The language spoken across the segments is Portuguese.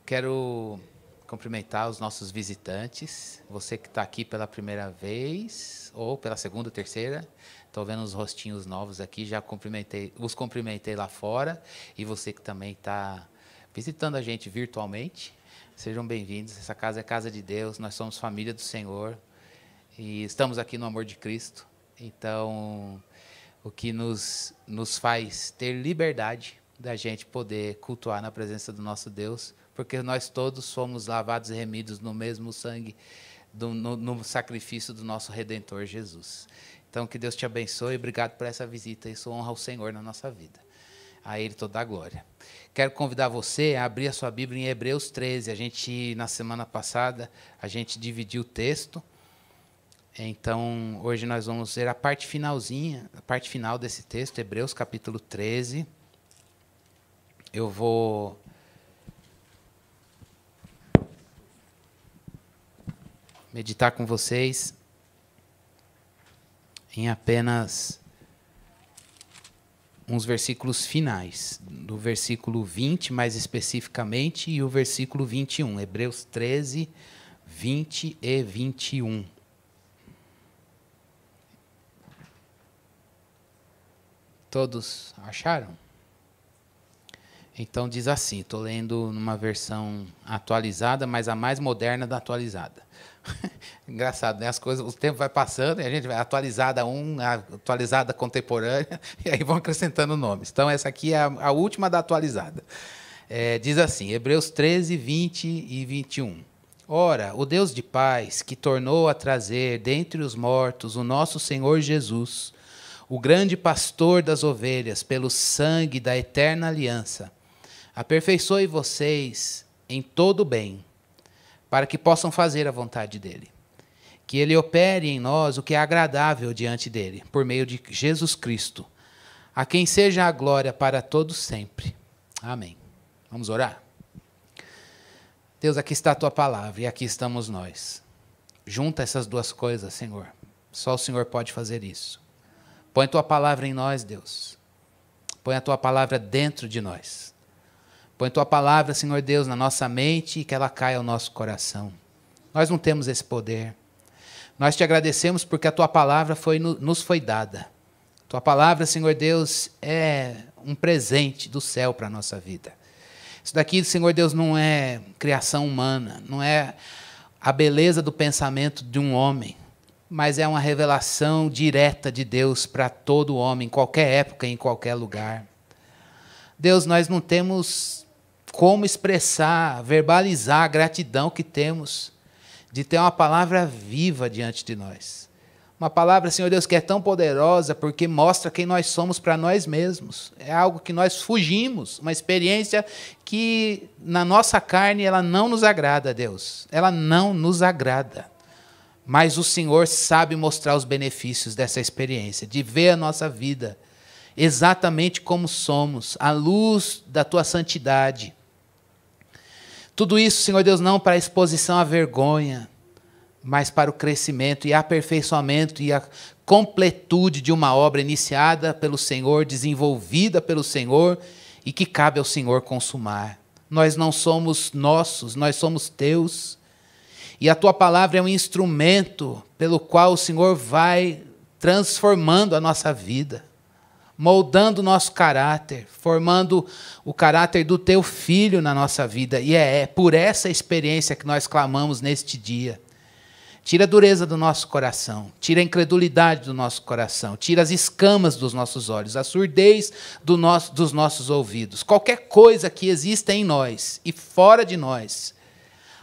Quero cumprimentar os nossos visitantes, você que está aqui pela primeira vez, ou pela segunda, terceira. Estou vendo os rostinhos novos aqui, já os cumprimentei lá fora. E você que também está visitando a gente virtualmente, sejam bem-vindos. Essa casa é casa de Deus, nós somos família do Senhor. E estamos aqui no amor de Cristo. Então, o que nos faz ter liberdade da gente poder cultuar na presença do nosso Deus, porque nós todos fomos lavados e remidos no mesmo sangue, no sacrifício do nosso Redentor Jesus. Então, que Deus te abençoe, obrigado por essa visita, isso honra ao Senhor na nossa vida. A Ele toda a glória. Quero convidar você a abrir a sua Bíblia em Hebreus 13. Na semana passada, a gente dividiu o texto. Então, hoje nós vamos ver a parte final desse texto, Hebreus capítulo 13. Eu vou meditar com vocês em apenas uns versículos finais, do versículo 20 mais especificamente e o versículo 21, Hebreus 13, 20 e 21. Todos acharam? Então diz assim, estou lendo numa versão atualizada, mas a mais moderna da atualizada. Engraçado, né? As coisas, o tempo vai passando e a gente vai atualizada atualizada contemporânea, e aí vão acrescentando nomes. Então essa aqui é a última da atualizada. Diz assim, Hebreus 13, 20 e 21. Ora, o Deus de paz, que tornou a trazer dentre os mortos o nosso Senhor Jesus, o grande pastor das ovelhas, pelo sangue da eterna aliança, aperfeiçoe vocês em todo o bem, para que possam fazer a vontade dele. Que ele opere em nós o que é agradável diante dele, por meio de Jesus Cristo, a quem seja a glória para todos sempre. Amém. Vamos orar? Deus, aqui está a tua palavra e aqui estamos nós. Junta essas duas coisas, Senhor. Só o Senhor pode fazer isso. Põe a tua palavra em nós, Deus. Põe a tua palavra dentro de nós. Põe a tua palavra, Senhor Deus, na nossa mente e que ela caia ao nosso coração. Nós não temos esse poder. Nós te agradecemos porque a tua palavra nos foi dada. A tua palavra, Senhor Deus, é um presente do céu para a nossa vida. Isso daqui, Senhor Deus, não é criação humana, não é a beleza do pensamento de um homem, mas é uma revelação direta de Deus para todo homem, em qualquer época, em qualquer lugar. Deus, nós não temos como expressar, verbalizar a gratidão que temos de ter uma palavra viva diante de nós. Uma palavra, Senhor Deus, que é tão poderosa porque mostra quem nós somos para nós mesmos. É algo que nós fugimos, uma experiência que na nossa carne ela não nos agrada, Deus. Ela não nos agrada. Mas o Senhor sabe mostrar os benefícios dessa experiência, de ver a nossa vida exatamente como somos, à luz da tua santidade. Tudo isso, Senhor Deus, não para a exposição à vergonha, mas para o crescimento e aperfeiçoamento e a completude de uma obra iniciada pelo Senhor, desenvolvida pelo Senhor e que cabe ao Senhor consumar. Nós não somos nossos, nós somos teus. E a tua palavra é um instrumento pelo qual o Senhor vai transformando a nossa vida, moldando o nosso caráter, formando o caráter do teu Filho na nossa vida. E é por essa experiência que nós clamamos neste dia. Tira a dureza do nosso coração, tira a incredulidade do nosso coração, tira as escamas dos nossos olhos, a surdez dos nossos ouvidos. Qualquer coisa que exista em nós e fora de nós,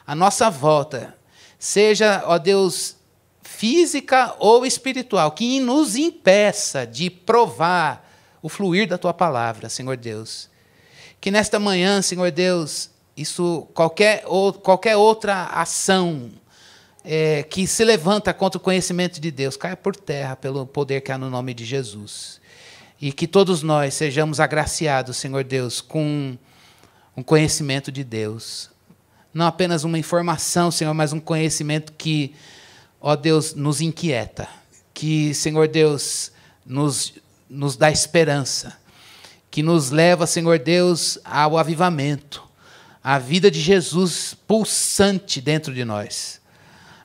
a nossa volta, seja, ó Deus, física ou espiritual, que nos impeça de provar o fluir da tua palavra, Senhor Deus. Que nesta manhã, Senhor Deus, qualquer outra ação que se levanta contra o conhecimento de Deus, caia por terra pelo poder que há no nome de Jesus. E que todos nós sejamos agraciados, Senhor Deus, com um conhecimento de Deus. Não apenas uma informação, Senhor, mas um conhecimento que, ó Deus, nos inquieta. Que, Senhor Deus, nos dá esperança. Que nos leva, Senhor Deus, ao avivamento. a vida de Jesus pulsante dentro de nós.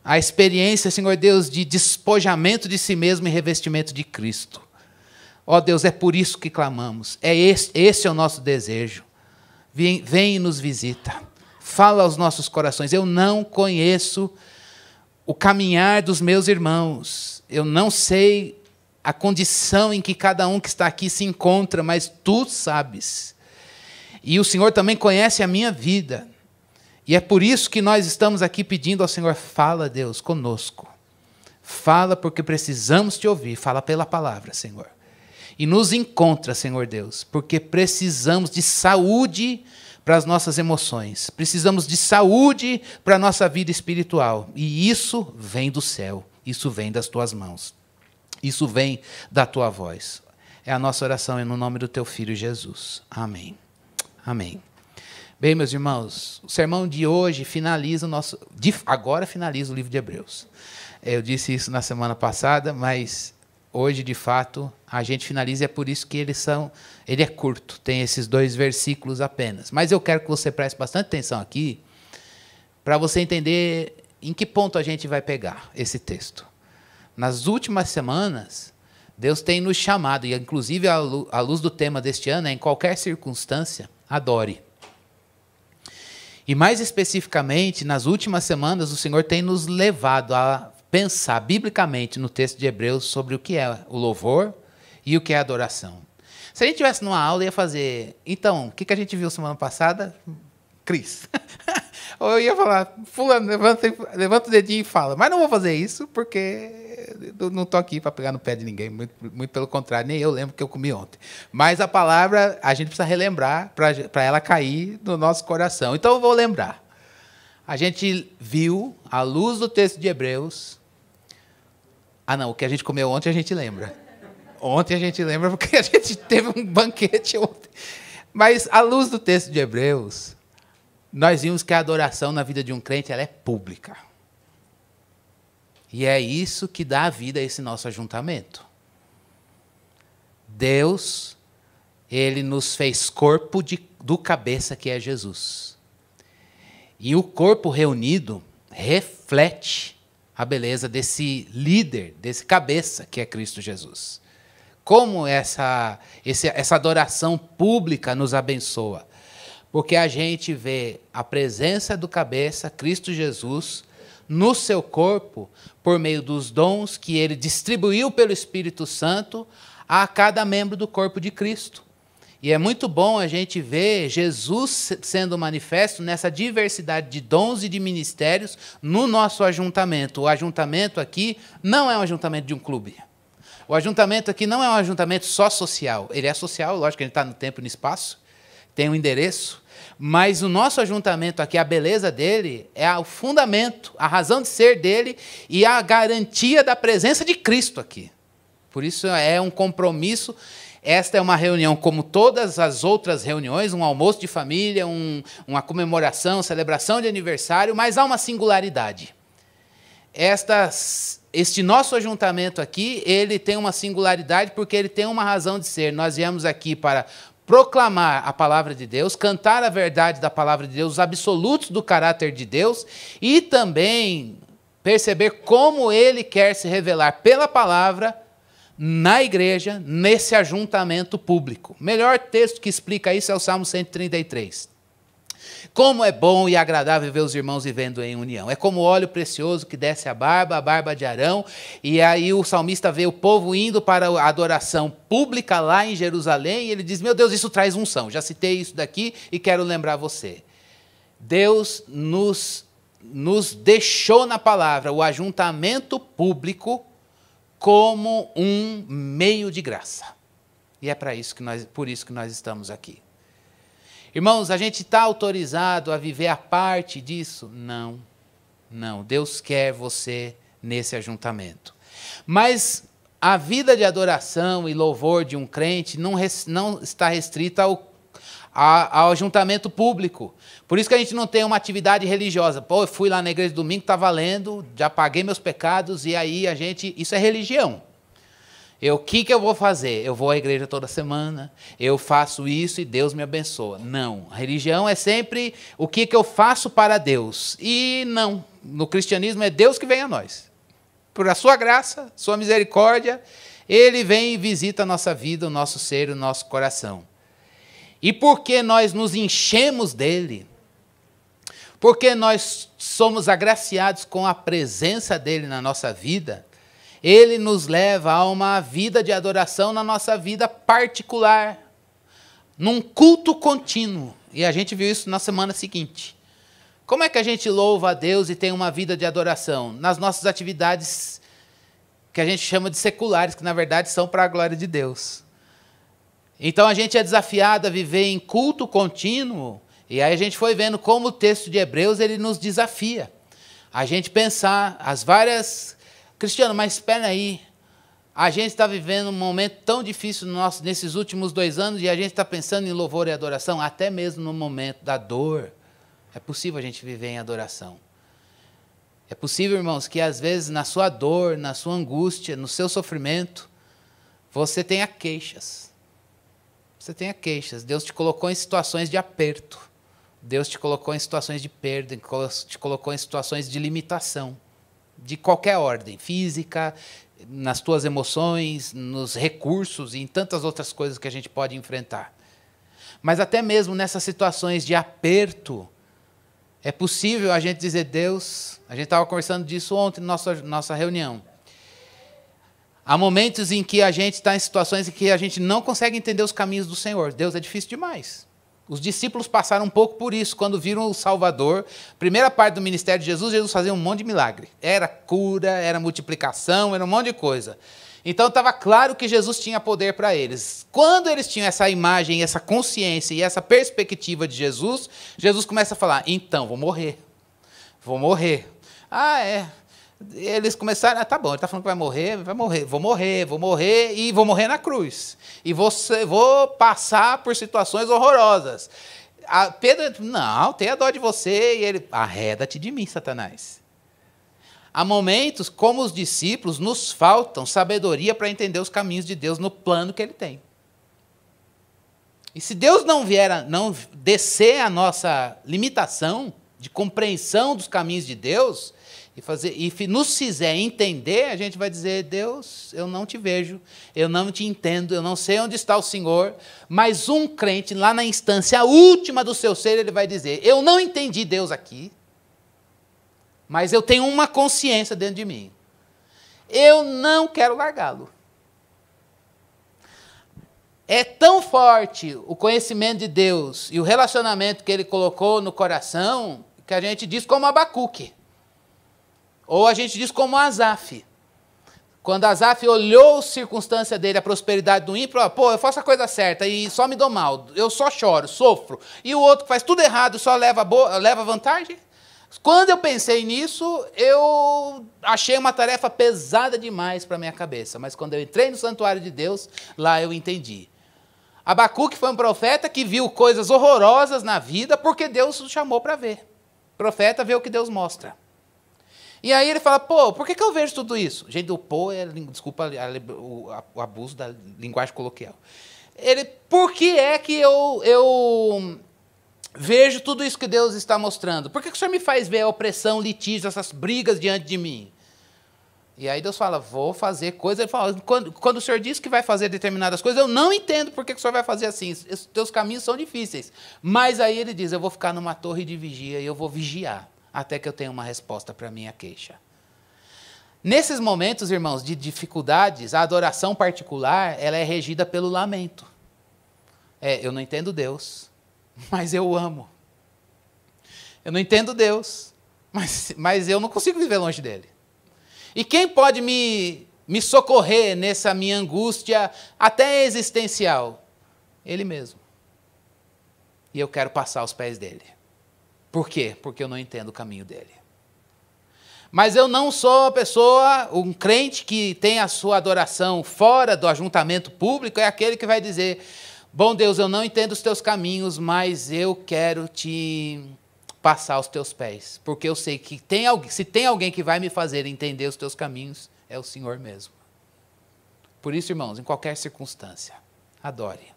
A experiência, Senhor Deus, de despojamento de si mesmo e revestimento de Cristo. Ó Deus, é por isso que clamamos. Esse é o nosso desejo. Vem e nos visita. Fala aos nossos corações. Eu não conheço o caminhar dos meus irmãos. Eu não sei a condição em que cada um que está aqui se encontra, mas Tu sabes. E o Senhor também conhece a minha vida. E é por isso que nós estamos aqui pedindo ao Senhor, fala, Deus, conosco. Fala porque precisamos Te ouvir. Fala pela palavra, Senhor. E nos encontra, Senhor Deus, porque precisamos de saúde para as nossas emoções. Precisamos de saúde para a nossa vida espiritual. E isso vem do céu. Isso vem das Tuas mãos. Isso vem da Tua voz. É a nossa oração, é no nome do Teu Filho Jesus. Amém. Amém. Bem, meus irmãos, o sermão de hoje finaliza agora finaliza o livro de Hebreus. Eu disse isso na semana passada, mas hoje, de fato, a gente finaliza, e é por isso que ele é curto, tem esses 2 versículos apenas. Mas eu quero que você preste bastante atenção aqui, para você entender em que ponto a gente vai pegar esse texto. Nas últimas semanas, Deus tem nos chamado, e inclusive à luz do tema deste ano, em qualquer circunstância, adore. E mais especificamente, nas últimas semanas, o Senhor tem nos levado a pensar biblicamente no texto de Hebreus sobre o que é o louvor e o que é a adoração. Se a gente estivesse numa aula, ia fazer... Então, o que a gente viu semana passada? Cris. Ou eu ia falar, fulano, levanta o dedinho e fala. Mas não vou fazer isso, porque eu não estou aqui para pegar no pé de ninguém. Muito pelo contrário, nem eu lembro que eu comi ontem. Mas a palavra, a gente precisa relembrar para ela cair no nosso coração. Então, eu vou lembrar. A gente viu, à luz do texto de Hebreus... o que a gente comeu ontem a gente lembra. Ontem a gente lembra porque a gente teve um banquete ontem. Mas, à luz do texto de Hebreus... Nós vimos que a adoração na vida de um crente ela é pública. E é isso que dá vida a esse nosso ajuntamento. Deus, Ele nos fez corpo do cabeça que é Jesus. E o corpo reunido reflete a beleza desse líder, desse cabeça que é Cristo Jesus. Como essa adoração pública nos abençoa. Porque a gente vê a presença do cabeça, Cristo Jesus, no seu corpo, por meio dos dons que Ele distribuiu pelo Espírito Santo a cada membro do corpo de Cristo. E é muito bom a gente ver Jesus sendo manifesto nessa diversidade de dons e de ministérios no nosso ajuntamento. O ajuntamento aqui não é um ajuntamento de um clube. O ajuntamento aqui não é um ajuntamento só social. Ele é social, lógico que ele está no tempo e no espaço, tem um endereço, mas o nosso ajuntamento aqui, a beleza dele é o fundamento, a razão de ser dele e a garantia da presença de Cristo aqui. Por isso é um compromisso. Esta é uma reunião como todas as outras reuniões, um almoço de família, uma comemoração, celebração de aniversário, mas há uma singularidade. Este nosso ajuntamento aqui, ele tem uma singularidade porque ele tem uma razão de ser. Nós viemos aqui para proclamar a palavra de Deus, cantar a verdade da palavra de Deus, os absolutos do caráter de Deus e também perceber como Ele quer se revelar pela palavra na igreja, nesse ajuntamento público. O melhor texto que explica isso é o Salmo 133. Como é bom e agradável ver os irmãos vivendo em união. É como óleo precioso que desce a barba de Arão, e aí o salmista vê o povo indo para a adoração pública lá em Jerusalém, e ele diz, meu Deus, isso traz unção. Já citei isso daqui e quero lembrar você. Deus nos deixou na palavra o ajuntamento público como um meio de graça. E é por isso que nós estamos aqui. Irmãos, a gente está autorizado a viver a parte disso? Não, não. Deus quer você nesse ajuntamento. Mas a vida de adoração e louvor de um crente não está restrita ao ajuntamento público. Por isso que a gente não tem uma atividade religiosa. Pô, eu fui lá na igreja domingo, está valendo, já paguei meus pecados, e aí isso é religião. O que eu vou fazer? Eu vou à igreja toda semana, eu faço isso e Deus me abençoa. Não, a religião é sempre o que eu faço para Deus. E não, no cristianismo é Deus que vem a nós. Por a sua graça, sua misericórdia, Ele vem e visita a nossa vida, o nosso ser, o nosso coração. E porque nós nos enchemos dEle, porque nós somos agraciados com a presença dEle na nossa vida, Ele nos leva a uma vida de adoração na nossa vida particular, num culto contínuo. E a gente viu isso na semana seguinte. Como é que a gente louva a Deus e tem uma vida de adoração? Nas nossas atividades que a gente chama de seculares, que na verdade são para a glória de Deus. Então a gente é desafiado a viver em culto contínuo, e aí a gente foi vendo como o texto de Hebreus ele nos desafia. A gente pensar as várias... Cristiano, mas espera aí, a gente está vivendo um momento tão difícil nesses últimos 2 anos e a gente está pensando em louvor e adoração, até mesmo no momento da dor. É possível a gente viver em adoração. É possível, irmãos, que às vezes na sua dor, na sua angústia, no seu sofrimento, você tenha queixas. Você tenha queixas. Deus te colocou em situações de aperto. Deus te colocou em situações de perda, te colocou em situações de limitação. De qualquer ordem, física, nas tuas emoções, nos recursos e em tantas outras coisas que a gente pode enfrentar. Mas até mesmo nessas situações de aperto, é possível a gente dizer, Deus, a gente estava conversando disso ontem na nossa reunião. Há momentos em que a gente está em situações em que a gente não consegue entender os caminhos do Senhor. Deus é difícil demais. Os discípulos passaram um pouco por isso, quando viram o Salvador. Primeira parte do ministério de Jesus, Jesus fazia um monte de milagre. Era cura, era multiplicação, era um monte de coisa. Então estava claro que Jesus tinha poder para eles. Quando eles tinham essa imagem, essa consciência e essa perspectiva de Jesus, Jesus começa a falar, então, vou morrer. Vou morrer. Ah, é. Eles começaram, tá bom, ele está falando que vai morrer, vou morrer e vou morrer na cruz. E vou passar por situações horrorosas. Pedro, não, tenha dó de você. E ele, arreda-te de mim, Satanás. Há momentos, como os discípulos, nos faltam sabedoria para entender os caminhos de Deus no plano que Ele tem. E se Deus não descer a nossa limitação de compreensão dos caminhos de Deus, e nos fizer entender, a gente vai dizer, Deus, eu não te vejo, eu não te entendo, eu não sei onde está o Senhor, mas um crente, lá na instância última do seu ser, ele vai dizer, eu não entendi Deus aqui, mas eu tenho uma consciência dentro de mim. Eu não quero largá-lo. É tão forte o conhecimento de Deus e o relacionamento que Ele colocou no coração, que a gente diz como Abacuque. Ou a gente diz como Asaf. Quando Asaf olhou a circunstância dele, a prosperidade do ímpio, pô, eu faço a coisa certa e só me dou mal, eu só choro, sofro. E o outro faz tudo errado, só leva vantagem. Quando eu pensei nisso, eu achei uma tarefa pesada demais para a minha cabeça. Mas quando eu entrei no santuário de Deus, lá eu entendi. Abacuque foi um profeta que viu coisas horrorosas na vida porque Deus o chamou para ver. O profeta vê o que Deus mostra. E aí ele fala, pô, por que eu vejo tudo isso? Gente, o pô, desculpa o abuso da linguagem coloquial. Por que é que eu vejo tudo isso que Deus está mostrando? Por que o Senhor me faz ver a opressão, litígio, essas brigas diante de mim? E aí Deus fala, vou fazer coisas. Ele fala, quando o Senhor diz que vai fazer determinadas coisas, eu não entendo por que o Senhor vai fazer assim. Os teus caminhos são difíceis. Mas aí ele diz, eu vou ficar numa torre de vigia e eu vou vigiar até que eu tenha uma resposta para a minha queixa. Nesses momentos, irmãos, de dificuldades, a adoração particular, ela é regida pelo lamento. Eu não entendo Deus, mas eu amo. Eu não entendo Deus, mas eu não consigo viver longe dele. E quem pode me socorrer nessa minha angústia até existencial? Ele mesmo. E eu quero passar aos pés dele. Por quê? Porque eu não entendo o caminho dele. Mas eu não sou uma pessoa, um crente que tem a sua adoração fora do ajuntamento público, é aquele que vai dizer, bom Deus, eu não entendo os teus caminhos, mas eu quero te passar aos teus pés, porque eu sei que se tem alguém que vai me fazer entender os teus caminhos, é o Senhor mesmo. Por isso, irmãos, em qualquer circunstância, adore.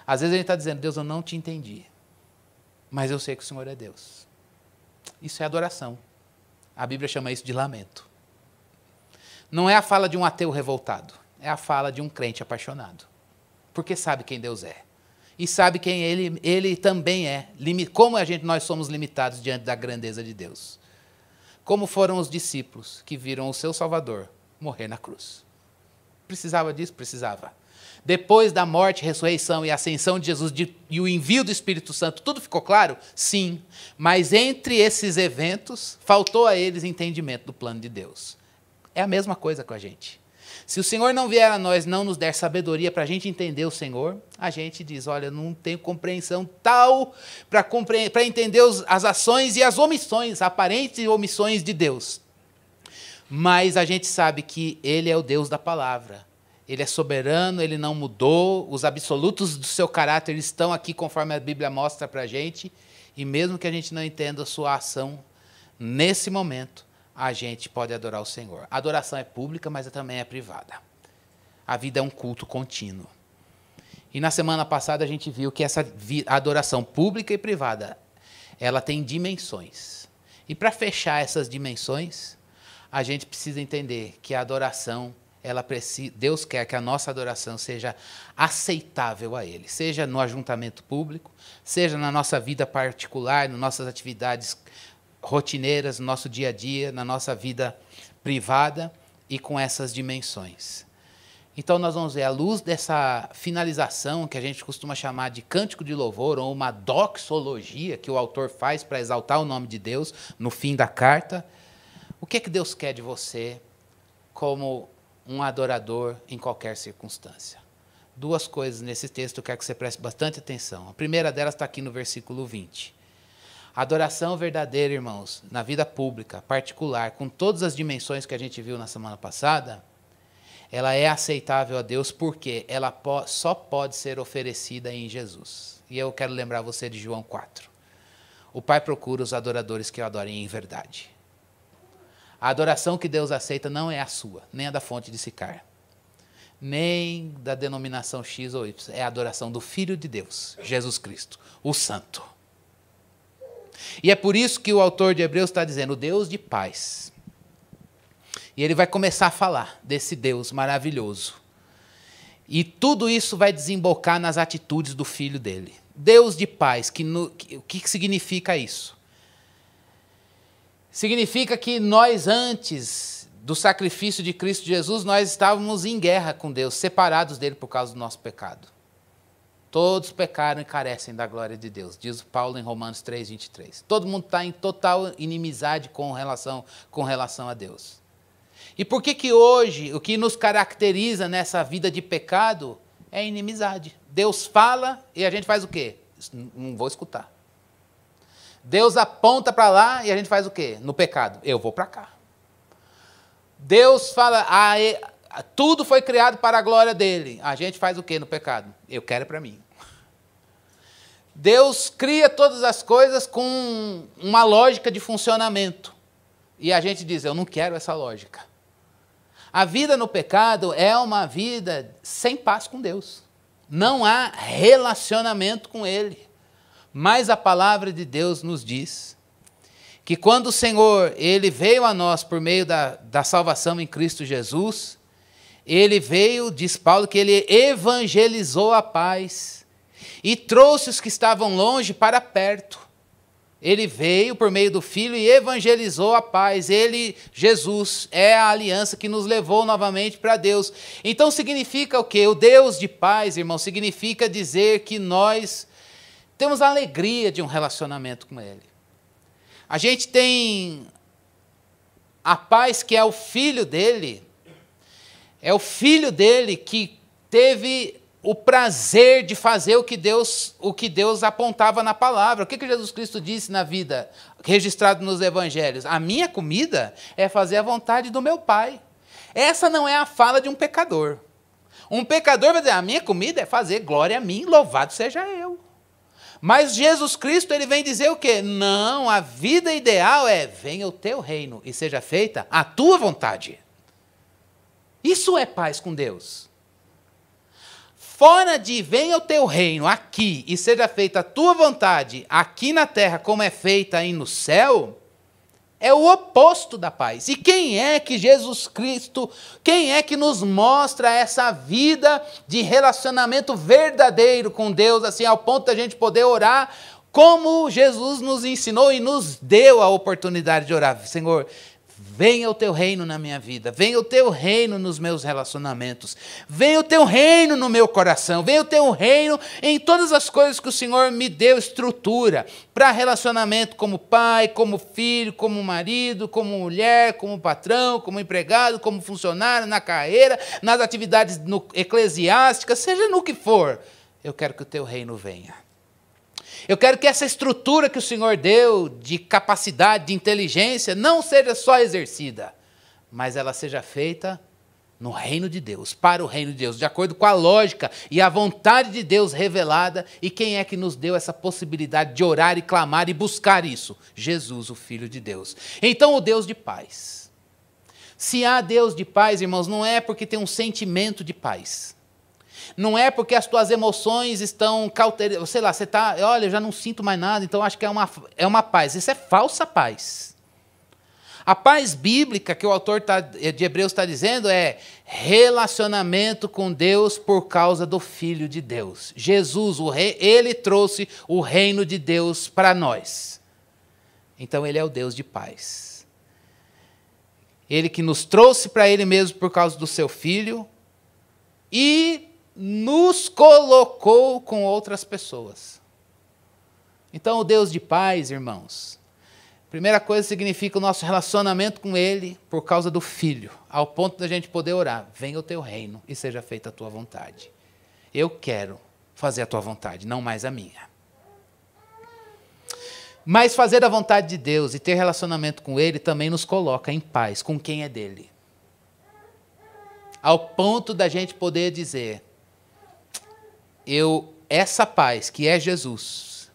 Às vezes a gente está dizendo, Deus, eu não te entendi, mas eu sei que o Senhor é Deus. Isso é adoração. A Bíblia chama isso de lamento. Não é a fala de um ateu revoltado, é a fala de um crente apaixonado. Porque sabe quem Deus é. E sabe quem ele também é. Como nós somos limitados diante da grandeza de Deus. Como foram os discípulos que viram o seu Salvador morrer na cruz. Precisava disso? Precisava. Depois da morte, ressurreição e ascensão de Jesus e o envio do Espírito Santo, tudo ficou claro? Sim. Mas entre esses eventos, faltou a eles entendimento do plano de Deus. É a mesma coisa com a gente. Se o Senhor não vier a nós, não nos der sabedoria para a gente entender o Senhor, a gente diz, olha, eu não tenho compreensão tal para entender as ações e as omissões, aparentes omissões de Deus. Mas a gente sabe que Ele é o Deus da palavra. Ele é soberano, Ele não mudou, os absolutos do seu caráter estão aqui conforme a Bíblia mostra para a gente, e mesmo que a gente não entenda a sua ação, nesse momento, a gente pode adorar o Senhor. A adoração é pública, mas também é privada. A vida é um culto contínuo. E na semana passada a gente viu que essa adoração pública e privada, ela tem dimensões. E para fechar essas dimensões, a gente precisa entender que a adoração, Deus quer que a nossa adoração seja aceitável a Ele, seja no ajuntamento público, seja na nossa vida particular, nas nossas atividades rotineiras, no nosso dia a dia, na nossa vida privada e com essas dimensões. Então nós vamos ver, à luz dessa finalização que a gente costuma chamar de cântico de louvor ou uma doxologia que o autor faz para exaltar o nome de Deus no fim da carta, o que Deus quer de você como um adorador em qualquer circunstância? Duas coisas nesse texto eu quero que você preste bastante atenção. A primeira delas está aqui no versículo 20. A adoração verdadeira, irmãos, na vida pública, particular, com todas as dimensões que a gente viu na semana passada, ela é aceitável a Deus porque ela só pode ser oferecida em Jesus. E eu quero lembrar você de João 4. O Pai procura os adoradores que o adorem em verdade. A adoração que Deus aceita não é a sua, nem a da fonte de Sicar, nem da denominação X ou Y. É a adoração do Filho de Deus, Jesus Cristo, o Santo. E é por isso que o autor de Hebreus está dizendo, o Deus de paz. E ele vai começar a falar desse Deus maravilhoso. E tudo isso vai desembocar nas atitudes do Filho dele. Deus de paz, o que significa isso? Significa que nós, antes do sacrifício de Cristo Jesus, nós estávamos em guerra com Deus, separados dele por causa do nosso pecado. Todos pecaram e carecem da glória de Deus, diz Paulo em Romanos 3, 23. Todo mundo está em total inimizade com relação a Deus. E por que hoje o que nos caracteriza nessa vida de pecado é inimizade? Deus fala e a gente faz o quê? Não vou escutar. Deus aponta para lá e a gente faz o quê? No pecado, eu vou para cá. Deus fala, tudo foi criado para a glória dele. A gente faz o quê no pecado? Eu quero para mim. Deus cria todas as coisas com uma lógica de funcionamento. E a gente diz, eu não quero essa lógica. A vida no pecado é uma vida sem paz com Deus. Não há relacionamento com Ele. Mas a palavra de Deus nos diz que quando o Senhor ele veio a nós por meio da salvação em Cristo Jesus, Ele veio, diz Paulo, que Ele evangelizou a paz e trouxe os que estavam longe para perto. Ele veio por meio do Filho e evangelizou a paz. Ele, Jesus, é a aliança que nos levou novamente para Deus. Então significa o quê? O Deus de paz, irmão, significa dizer que nós temos a alegria de um relacionamento com Ele. A gente tem a paz que é o Filho dele. É o Filho dele que teve o prazer de fazer o que Deus apontava na palavra. O que Jesus Cristo disse na vida, registrado nos evangelhos? A minha comida é fazer a vontade do meu Pai. Essa não é a fala de um pecador. Um pecador vai dizer, a minha comida é fazer glória a mim, louvado seja eu. Mas Jesus Cristo ele vem dizer o quê? Não, a vida ideal é, venha o teu reino e seja feita a tua vontade. Isso é paz com Deus. fora de venha o teu reino aqui e seja feita a tua vontade aqui na terra como é feita aí no céu, é o oposto da paz. E quem é que Jesus Cristo, quem é que nos mostra essa vida de relacionamento verdadeiro com Deus, assim, ao ponto da gente poder orar como Jesus nos ensinou e nos deu a oportunidade de orar? Senhor, venha o teu reino na minha vida, venha o teu reino nos meus relacionamentos, venha o teu reino no meu coração, venha o teu reino em todas as coisas que o Senhor me deu estrutura para relacionamento como pai, como filho, como marido, como mulher, como patrão, como empregado, como funcionário, na carreira, nas atividades eclesiásticas, seja no que for. Eu quero que o teu reino venha. Eu quero que essa estrutura que o Senhor deu de capacidade, de inteligência, não seja só exercida, mas ela seja feita no reino de Deus, para o reino de Deus, de acordo com a lógica e a vontade de Deus revelada. E quem é que nos deu essa possibilidade de orar e clamar e buscar isso? Jesus, o Filho de Deus. Então, o Deus de paz. Se há Deus de paz, irmãos, não é porque tem um sentimento de paz. Não é porque as tuas emoções estão cauteladas, sei lá, você está, olha, eu já não sinto mais nada, então acho que é uma paz. Isso é falsa paz. A paz bíblica que o autor de Hebreus está dizendo é relacionamento com Deus por causa do Filho de Deus. Jesus, o rei, ele trouxe o reino de Deus para nós. Então ele é o Deus de paz. Ele que nos trouxe para ele mesmo por causa do seu Filho e nos colocou com outras pessoas. Então, o Deus de paz, irmãos, primeira coisa significa o nosso relacionamento com Ele por causa do Filho, ao ponto da gente poder orar: venha o teu reino e seja feita a tua vontade. Eu quero fazer a tua vontade, não mais a minha. Mas fazer a vontade de Deus e ter relacionamento com Ele também nos coloca em paz com quem é dele. Ao ponto da gente poder dizer: essa paz que é Jesus,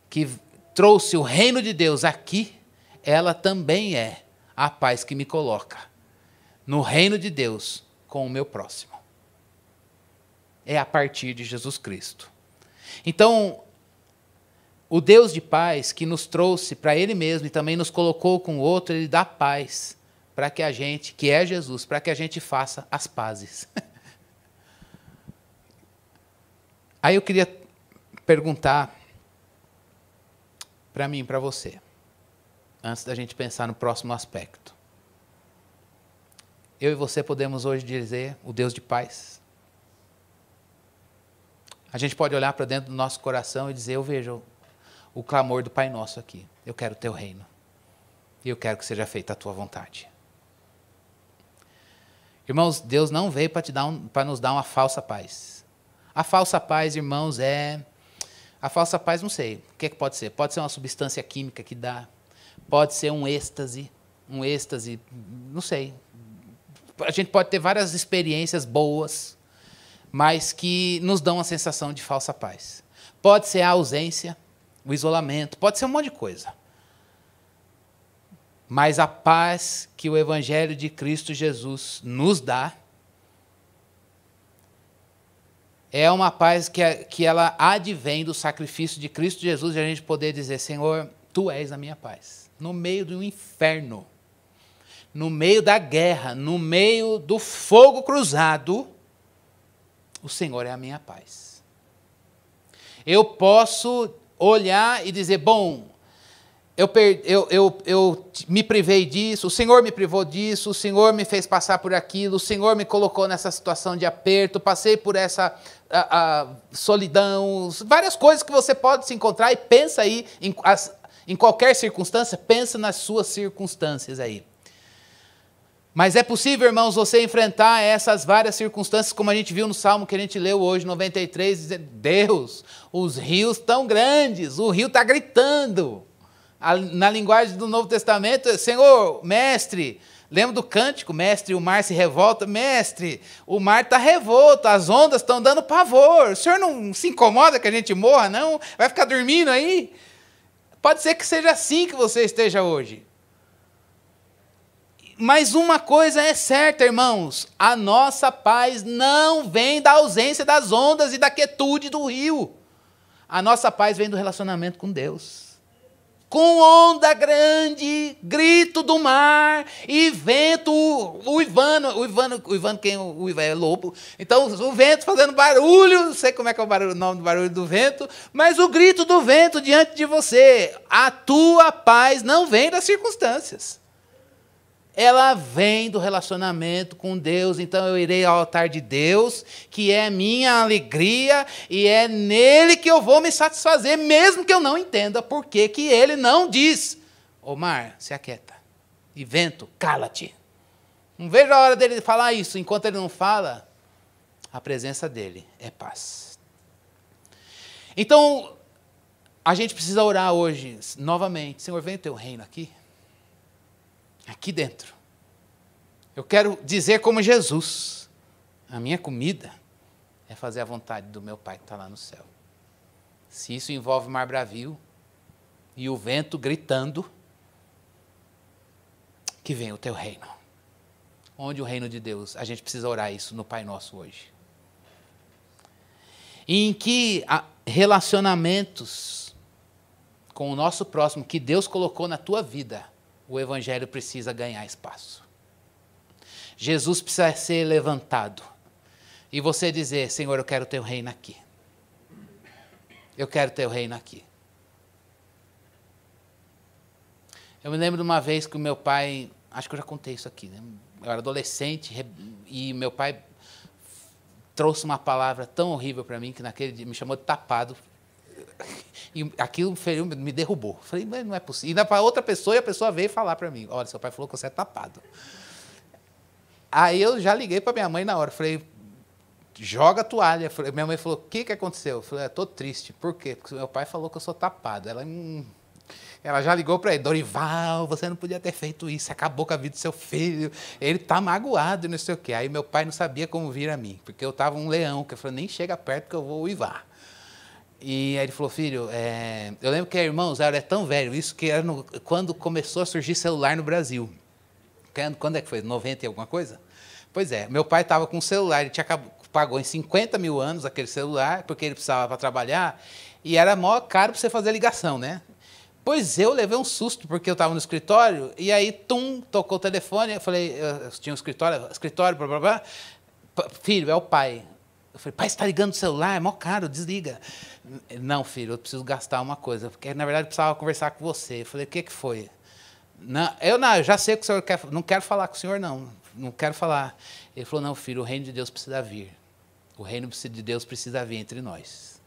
que trouxe o reino de Deus aqui, ela também é a paz que me coloca no reino de Deus com o meu próximo. É a partir de Jesus Cristo. Então, o Deus de paz que nos trouxe para Ele mesmo e também nos colocou com o outro, Ele dá paz para que a gente, que é Jesus, para que a gente faça as pazes. Aí eu queria perguntar para mim e para você, antes da gente pensar no próximo aspecto. Eu e você podemos hoje dizer o Deus de paz? A gente pode olhar para dentro do nosso coração e dizer: eu vejo o clamor do Pai Nosso aqui. Eu quero o teu reino. E eu quero que seja feita a tua vontade. Irmãos, Deus não veio para nos dar uma falsa paz. A falsa paz, irmãos, a falsa paz, não sei. O que pode ser? Pode ser uma substância química que dá. Pode ser um êxtase, não sei. A gente pode ter várias experiências boas, mas que nos dão uma sensação de falsa paz. Pode ser a ausência, o isolamento, pode ser um monte de coisa. Mas a paz que o Evangelho de Cristo Jesus nos dá é uma paz que ela advém do sacrifício de Cristo Jesus, e a gente poder dizer: Senhor, Tu és a minha paz. No meio do inferno, no meio da guerra, no meio do fogo cruzado, o Senhor é a minha paz. Eu posso olhar e dizer: bom, eu me privei disso, o Senhor me privou disso, o Senhor me fez passar por aquilo, o Senhor me colocou nessa situação de aperto, passei por essa solidão, várias coisas que você pode se encontrar, e pensa aí, em qualquer circunstância, pensa nas suas circunstâncias aí. Mas é possível, irmãos, você enfrentar essas várias circunstâncias, como a gente viu no Salmo que a gente leu hoje, 93, dizendo: Deus, os rios estão grandes, o rio está gritando. Na linguagem do Novo Testamento: Senhor, mestre, lembra do cântico? Mestre, o mar se revolta. Mestre, o mar está revolto, as ondas estão dando pavor. O senhor não se incomoda que a gente morra, não? Vai ficar dormindo aí? Pode ser que seja assim que você esteja hoje. Mas uma coisa é certa, irmãos, a nossa paz não vem da ausência das ondas e da quietude do rio. A nossa paz vem do relacionamento com Deus. Com onda grande, grito do mar e vento, o Ivano é lobo. Então, o vento fazendo barulho, não sei como é que é o nome do barulho do vento, mas o grito do vento diante de você. A tua paz não vem das circunstâncias. Ela vem do relacionamento com Deus. Então eu irei ao altar de Deus, que é minha alegria, e é nele que eu vou me satisfazer, mesmo que eu não entenda por que ele não diz: ô mar, se aquieta, e vento, cala-te. Não vejo a hora dele falar isso. Enquanto ele não fala, a presença dele é paz. Então, a gente precisa orar hoje, novamente: Senhor, vem o teu reino aqui. Aqui dentro. Eu quero dizer como Jesus: a minha comida é fazer a vontade do meu Pai que está lá no céu. Se isso envolve o mar bravio e o vento gritando, que venha o teu reino. Onde o reino de Deus? A gente precisa orar isso no Pai Nosso hoje. E em que relacionamentos com o nosso próximo que Deus colocou na tua vida, o Evangelho precisa ganhar espaço. Jesus precisa ser levantado. E você dizer: Senhor, eu quero o teu reino aqui. Eu quero o teu reino aqui. Eu me lembro de uma vez que o meu pai, acho que eu já contei isso aqui, né? Eu era adolescente e meu pai trouxe uma palavra tão horrível para mim que naquele dia me chamou de tapado. E aquilo me derrubou. Falei, mas não é possível. E ainda para outra pessoa, e a pessoa veio falar para mim: olha, seu pai falou que você é tapado. Aí eu já liguei para minha mãe na hora. Falei, joga a toalha. Minha mãe falou: o que aconteceu? Eu falei, estou triste. Por quê? Porque meu pai falou que eu sou tapado. Ela já ligou para ele: Dorival, você não podia ter feito isso. Acabou com a vida do seu filho. Ele está magoado e não sei o quê. Aí meu pai não sabia como vir a mim. Porque eu estava um leão. Que eu falei, nem chega perto que eu vou uivar. E aí ele falou: filho, eu lembro que irmãos, era tão velho isso que era quando começou a surgir celular no Brasil. Quando é que foi? 90 e alguma coisa? Pois é, meu pai estava com um celular, ele pagou em 50 mil anos aquele celular, porque ele precisava para trabalhar, e era mó caro para você fazer ligação, né? Pois eu levei um susto, porque eu estava no escritório, e aí, tocou o telefone, eu falei, eu tinha um escritório, blá, blá, blá. Filho, é o pai. Eu falei: pai, você está ligando o celular? É mó caro, desliga. Não, filho, eu preciso gastar uma coisa, porque na verdade eu precisava conversar com você. Eu falei: o que foi? Eu já sei o que o senhor quer, não quero falar com o senhor, não quero falar. Ele falou: não, filho, o reino de Deus precisa vir. O reino de Deus precisa vir entre nós.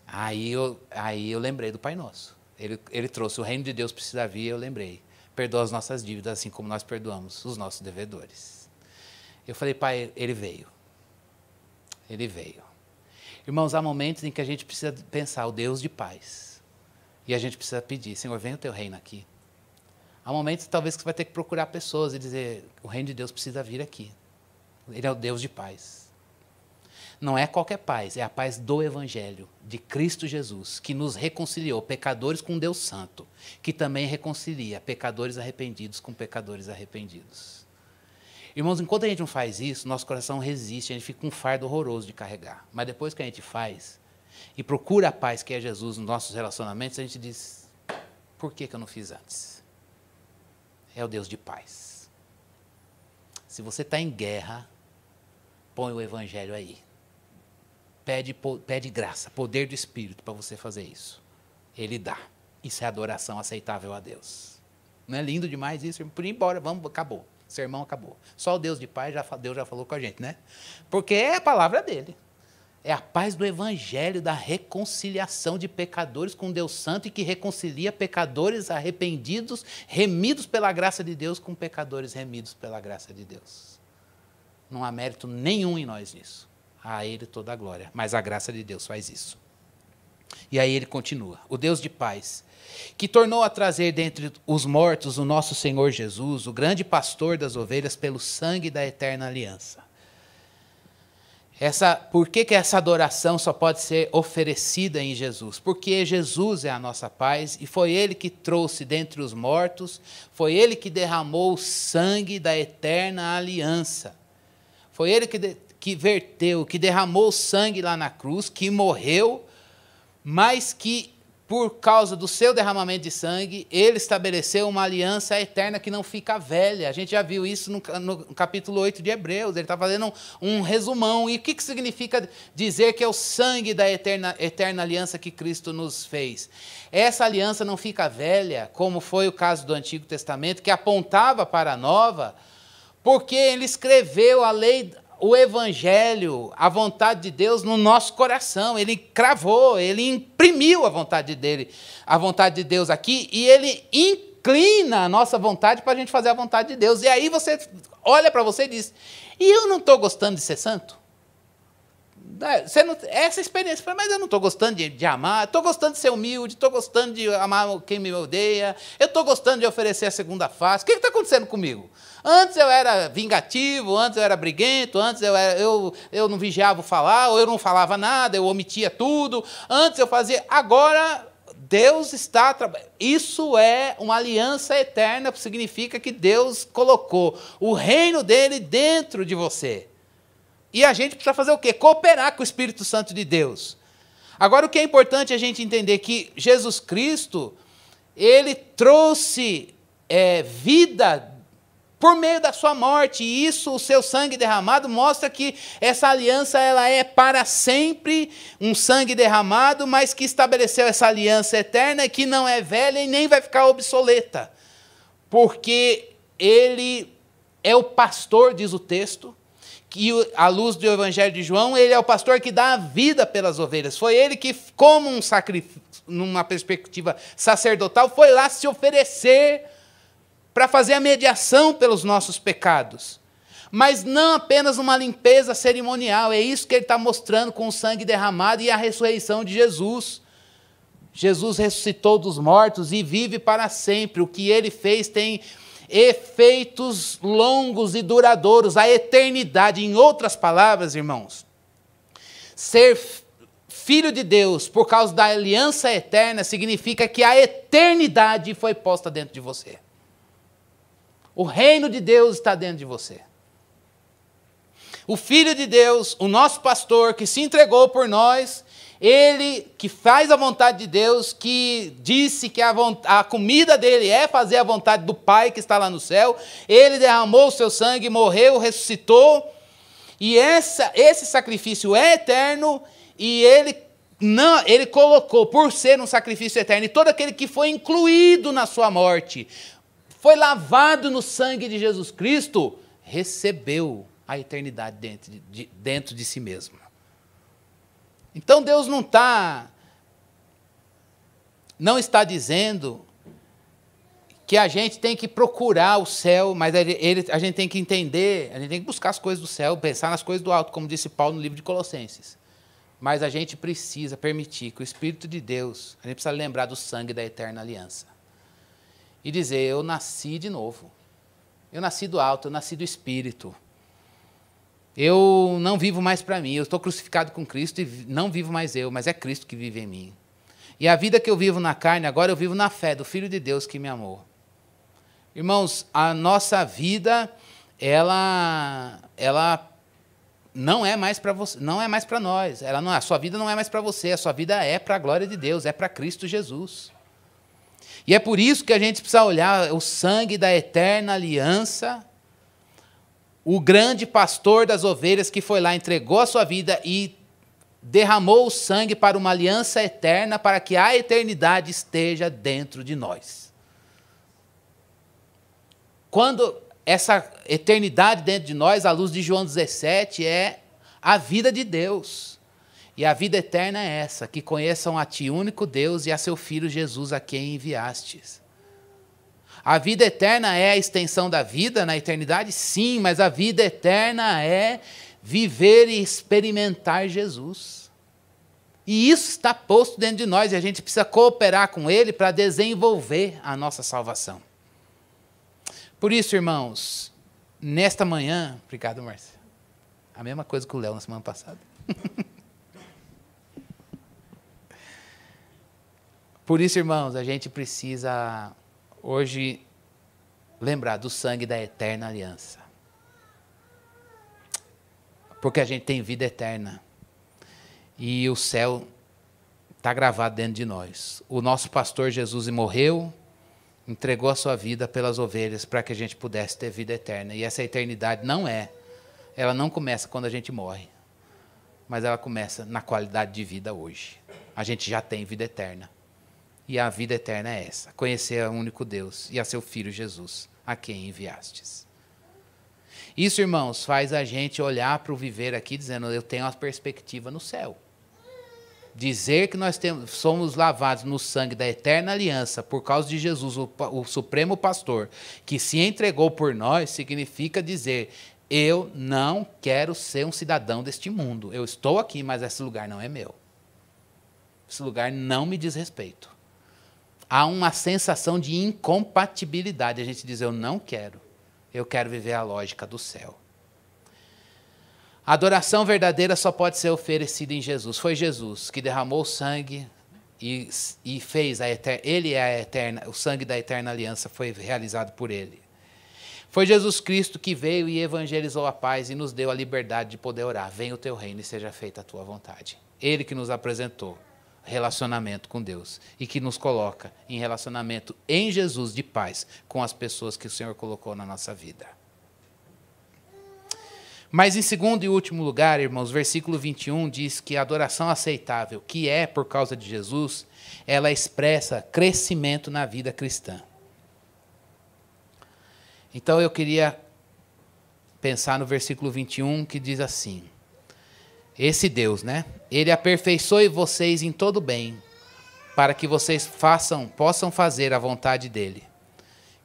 Aí eu lembrei do Pai Nosso. Ele trouxe: o reino de Deus precisa vir, eu lembrei: perdoa as nossas dívidas, assim como nós perdoamos os nossos devedores. Eu falei: pai, ele veio. Ele veio. Irmãos, há momentos em que a gente precisa pensar o Deus de paz. E a gente precisa pedir: Senhor, vem o teu reino aqui. Há momentos talvez que você vai ter que procurar pessoas e dizer: o reino de Deus precisa vir aqui. Ele é o Deus de paz. Não é qualquer paz, é a paz do Evangelho, de Cristo Jesus, que nos reconciliou, pecadores com Deus Santo, que também reconcilia pecadores arrependidos com pecadores arrependidos. Irmãos, enquanto a gente não faz isso, nosso coração resiste, a gente fica com um fardo horroroso de carregar. Mas depois que a gente faz, e procura a paz que é Jesus nos nossos relacionamentos, a gente diz: por que eu não fiz antes? É o Deus de paz. Se você está em guerra, põe o Evangelho aí. Pede graça, poder do Espírito para você fazer isso. Ele dá. Isso é adoração aceitável a Deus. Não é lindo demais isso? Por ir embora, vamos, acabou. O sermão acabou. Só o Deus de paz, Deus já falou com a gente, né? Porque é a palavra dele. É a paz do Evangelho, da reconciliação de pecadores com Deus Santo, e que reconcilia pecadores arrependidos, remidos pela graça de Deus, com pecadores remidos pela graça de Deus. Não há mérito nenhum em nós nisso. A ele toda a glória. Mas a graça de Deus faz isso. E aí ele continua: o Deus de paz, que tornou a trazer dentre os mortos o nosso Senhor Jesus, o grande pastor das ovelhas, pelo sangue da eterna aliança. Por que essa adoração só pode ser oferecida em Jesus? Porque Jesus é a nossa paz e foi Ele que trouxe dentre os mortos, foi Ele que derramou o sangue da eterna aliança. Foi Ele que verteu, que derramou o sangue lá na cruz, que morreu, mas que, por causa do seu derramamento de sangue, Ele estabeleceu uma aliança eterna que não fica velha. A gente já viu isso no capítulo 8 de Hebreus. Ele está fazendo um resumão. E o que significa dizer que é o sangue da eterna aliança que Cristo nos fez? Essa aliança não fica velha, como foi o caso do Antigo Testamento, que apontava para a Nova, porque Ele escreveu a lei, o Evangelho, a vontade de Deus no nosso coração. Ele cravou, ele imprimiu a vontade dele, a vontade de Deus aqui, e ele inclina a nossa vontade para a gente fazer a vontade de Deus. E aí você olha para você e diz, e eu não estou gostando de ser santo? Essa experiência, mas eu não estou gostando de amar, estou gostando de ser humilde, estou gostando de amar quem me odeia, eu estou gostando de oferecer a segunda face. O que está acontecendo comigo? Antes eu era vingativo, antes eu era briguento, antes eu não vigiava o falar, ou eu não falava nada, eu omitia tudo, antes eu fazia. Agora Deus está trabalhando. Isso é uma aliança eterna, significa que Deus colocou o reino dele dentro de você. E a gente precisa fazer o quê? Cooperar com o Espírito Santo de Deus. Agora, o que é importante a gente entender que Jesus Cristo, Ele trouxe vida por meio da sua morte, e isso, o seu sangue derramado, mostra que essa aliança ela é para sempre um sangue derramado, mas que estabeleceu essa aliança eterna, que não é velha e nem vai ficar obsoleta, porque Ele é o pastor, diz o texto, que, à luz do Evangelho de João, Ele é o pastor que dá a vida pelas ovelhas. Foi Ele que, como um sacrifício, numa perspectiva sacerdotal, foi lá se oferecer para fazer a mediação pelos nossos pecados. Mas não apenas uma limpeza cerimonial, é isso que Ele está mostrando com o sangue derramado e a ressurreição de Jesus. Jesus ressuscitou dos mortos e vive para sempre. O que Ele fez tem efeitos longos e duradouros, a eternidade. Em outras palavras, irmãos, ser filho de Deus por causa da aliança eterna significa que a eternidade foi posta dentro de você. O reino de Deus está dentro de você. O Filho de Deus, o nosso pastor, que se entregou por nós, Ele que faz a vontade de Deus, que disse que a comida dele é fazer a vontade do Pai que está lá no céu, Ele derramou o seu sangue, morreu, ressuscitou, e esse sacrifício é eterno, e Ele colocou, por ser um sacrifício eterno, e todo aquele que foi incluído na sua morte, foi lavado no sangue de Jesus Cristo, recebeu a eternidade dentro de si mesmo. Então Deus não está dizendo que a gente tem que procurar o céu, mas a gente tem que entender, a gente tem que buscar as coisas do céu, pensar nas coisas do alto, como disse Paulo no livro de Colossenses. Mas a gente precisa permitir que o Espírito de Deus, a gente precisa lembrar do sangue da eterna aliança. E dizer, eu nasci de novo. Eu nasci do alto, eu nasci do Espírito. Eu não vivo mais para mim, eu estou crucificado com Cristo e não vivo mais eu, mas é Cristo que vive em mim. E a vida que eu vivo na carne, agora eu vivo na fé do Filho de Deus que me amou. Irmãos, a nossa vida, ela não é mais para você, não é mais para nós. A sua vida não é mais para você, a sua vida é para a glória de Deus, é para Cristo Jesus. E é por isso que a gente precisa olhar o sangue da eterna aliança, o grande pastor das ovelhas que foi lá, entregou a sua vida e derramou o sangue para uma aliança eterna, para que a eternidade esteja dentro de nós. Quando essa eternidade dentro de nós, à luz de João 17, é a vida de Deus. E a vida eterna é essa, que conheçam a Ti, único Deus, e a Seu Filho Jesus, a quem enviastes. A vida eterna é a extensão da vida na eternidade? Sim, mas a vida eterna é viver e experimentar Jesus. E isso está posto dentro de nós, e a gente precisa cooperar com Ele para desenvolver a nossa salvação. Por isso, irmãos, nesta manhã... Obrigado, Márcia. A mesma coisa que o Léo na semana passada. Por isso, irmãos, a gente precisa hoje lembrar do sangue da eterna aliança. Porque a gente tem vida eterna. E o céu está gravado dentro de nós. O nosso pastor Jesus morreu, entregou a sua vida pelas ovelhas para que a gente pudesse ter vida eterna. E essa eternidade ela não começa quando a gente morre, mas ela começa na qualidade de vida hoje. A gente já tem vida eterna. E a vida eterna é essa, conhecer o único Deus e a seu Filho Jesus, a quem enviastes. Isso, irmãos, faz a gente olhar para o viver aqui dizendo, eu tenho uma perspectiva no céu. Dizer que nós somos lavados no sangue da eterna aliança por causa de Jesus, o supremo pastor, que se entregou por nós, significa dizer, eu não quero ser um cidadão deste mundo. Eu estou aqui, mas esse lugar não é meu. Esse lugar não me diz respeito. Há uma sensação de incompatibilidade. A gente diz, eu não quero. Eu quero viver a lógica do céu. A adoração verdadeira só pode ser oferecida em Jesus. Foi Jesus que derramou sangue e fez ele é a eterna, o sangue da eterna aliança foi realizado por ele. Foi Jesus Cristo que veio e evangelizou a paz e nos deu a liberdade de poder orar. Venha o teu reino e seja feita a tua vontade. Ele que nos apresentou relacionamento com Deus e que nos coloca em relacionamento em Jesus de paz com as pessoas que o Senhor colocou na nossa vida. Mas em segundo e último lugar, irmãos, versículo 21 diz que a adoração aceitável, que é por causa de Jesus, ela expressa crescimento na vida cristã. Então eu queria pensar no versículo 21 que diz assim, esse Deus, né? Ele aperfeiçoe vocês em todo bem, para que vocês possam fazer a vontade dele.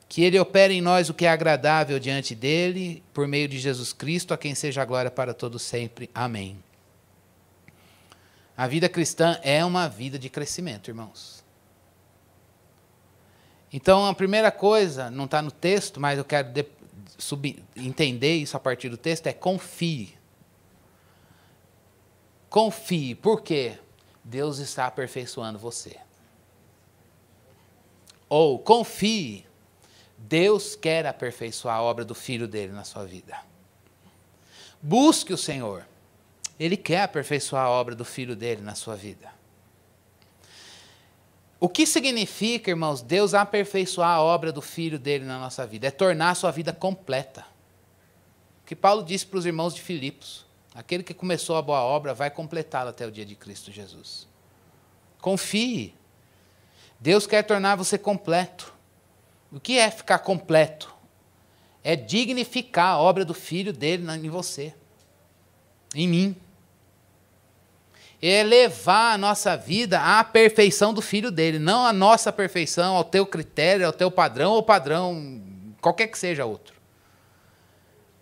Que ele opere em nós o que é agradável diante dele, por meio de Jesus Cristo, a quem seja a glória para todos sempre. Amém. A vida cristã é uma vida de crescimento, irmãos. Então, a primeira coisa, não está no texto, mas eu quero entender isso a partir do texto, é confie. Confie. Por quê? Deus está aperfeiçoando você. Ou confie. Deus quer aperfeiçoar a obra do Filho dele na sua vida. Busque o Senhor. Ele quer aperfeiçoar a obra do Filho dele na sua vida. O que significa, irmãos, Deus aperfeiçoar a obra do Filho dele na nossa vida? É tornar a sua vida completa. O que Paulo disse para os irmãos de Filipos. Aquele que começou a boa obra vai completá-la até o dia de Cristo Jesus. Confie. Deus quer tornar você completo. O que é ficar completo? É dignificar a obra do Filho dele em você, em mim. É levar a nossa vida à perfeição do Filho dele, não a nossa perfeição, ao teu critério, ao teu padrão, ou padrão, qualquer que seja outro.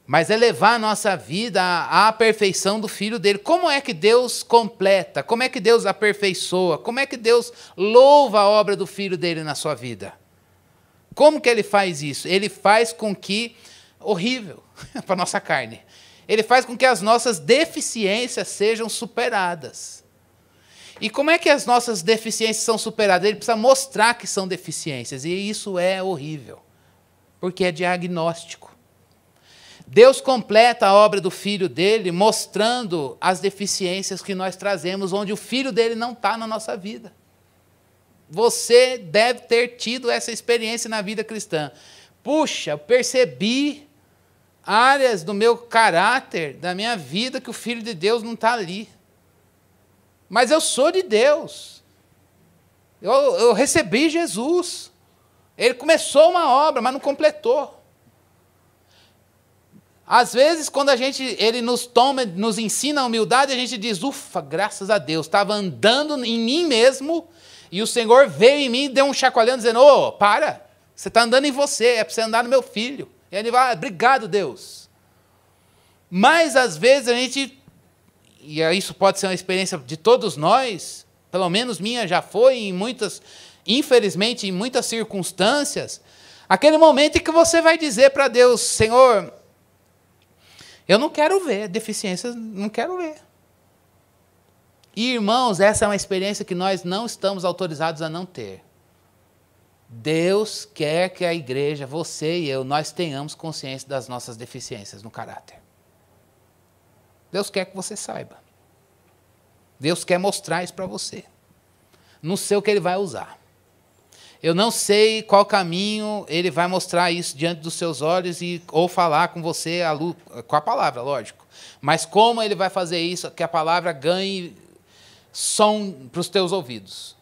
Mas é levar a nossa vida à perfeição do Filho dele. Como é que Deus completa? Como é que Deus aperfeiçoa? Como é que Deus louva a obra do Filho dele na sua vida? Como que ele faz isso? Ele faz com que, horrível para a nossa carne, ele faz com que as nossas deficiências sejam superadas. E como é que as nossas deficiências são superadas? Ele precisa mostrar que são deficiências, e isso é horrível, porque é diagnóstico. Deus completa a obra do Filho dele, mostrando as deficiências que nós trazemos, onde o Filho dele não está na nossa vida. Você deve ter tido essa experiência na vida cristã. Puxa, eu percebi áreas do meu caráter, da minha vida, que o Filho de Deus não está ali. Mas eu sou de Deus. Eu recebi Jesus. Ele começou uma obra, mas não completou. Às vezes, quando ele nos toma, nos ensina a humildade, a gente diz, ufa, graças a Deus, estava andando em mim mesmo, e o Senhor veio em mim e deu um chacoalhão, dizendo, para, você está andando em você, é para você andar no meu filho. E ele vai, obrigado, Deus. Mas, às vezes, e isso pode ser uma experiência de todos nós, pelo menos minha já foi, infelizmente, em muitas circunstâncias, aquele momento em que você vai dizer para Deus, Senhor, Eu não quero ver deficiências, não quero ver. E, irmãos, essa é uma experiência que nós não estamos autorizados a não ter. Deus quer que a igreja, você e eu, nós tenhamos consciência das nossas deficiências no caráter. Deus quer que você saiba. Deus quer mostrar isso para você. Não sei o que Ele vai usar. Eu não sei qual caminho Ele vai mostrar isso diante dos seus olhos ou falar com você com a palavra, lógico. Mas como Ele vai fazer isso, que a palavra ganhe som para os teus ouvidos.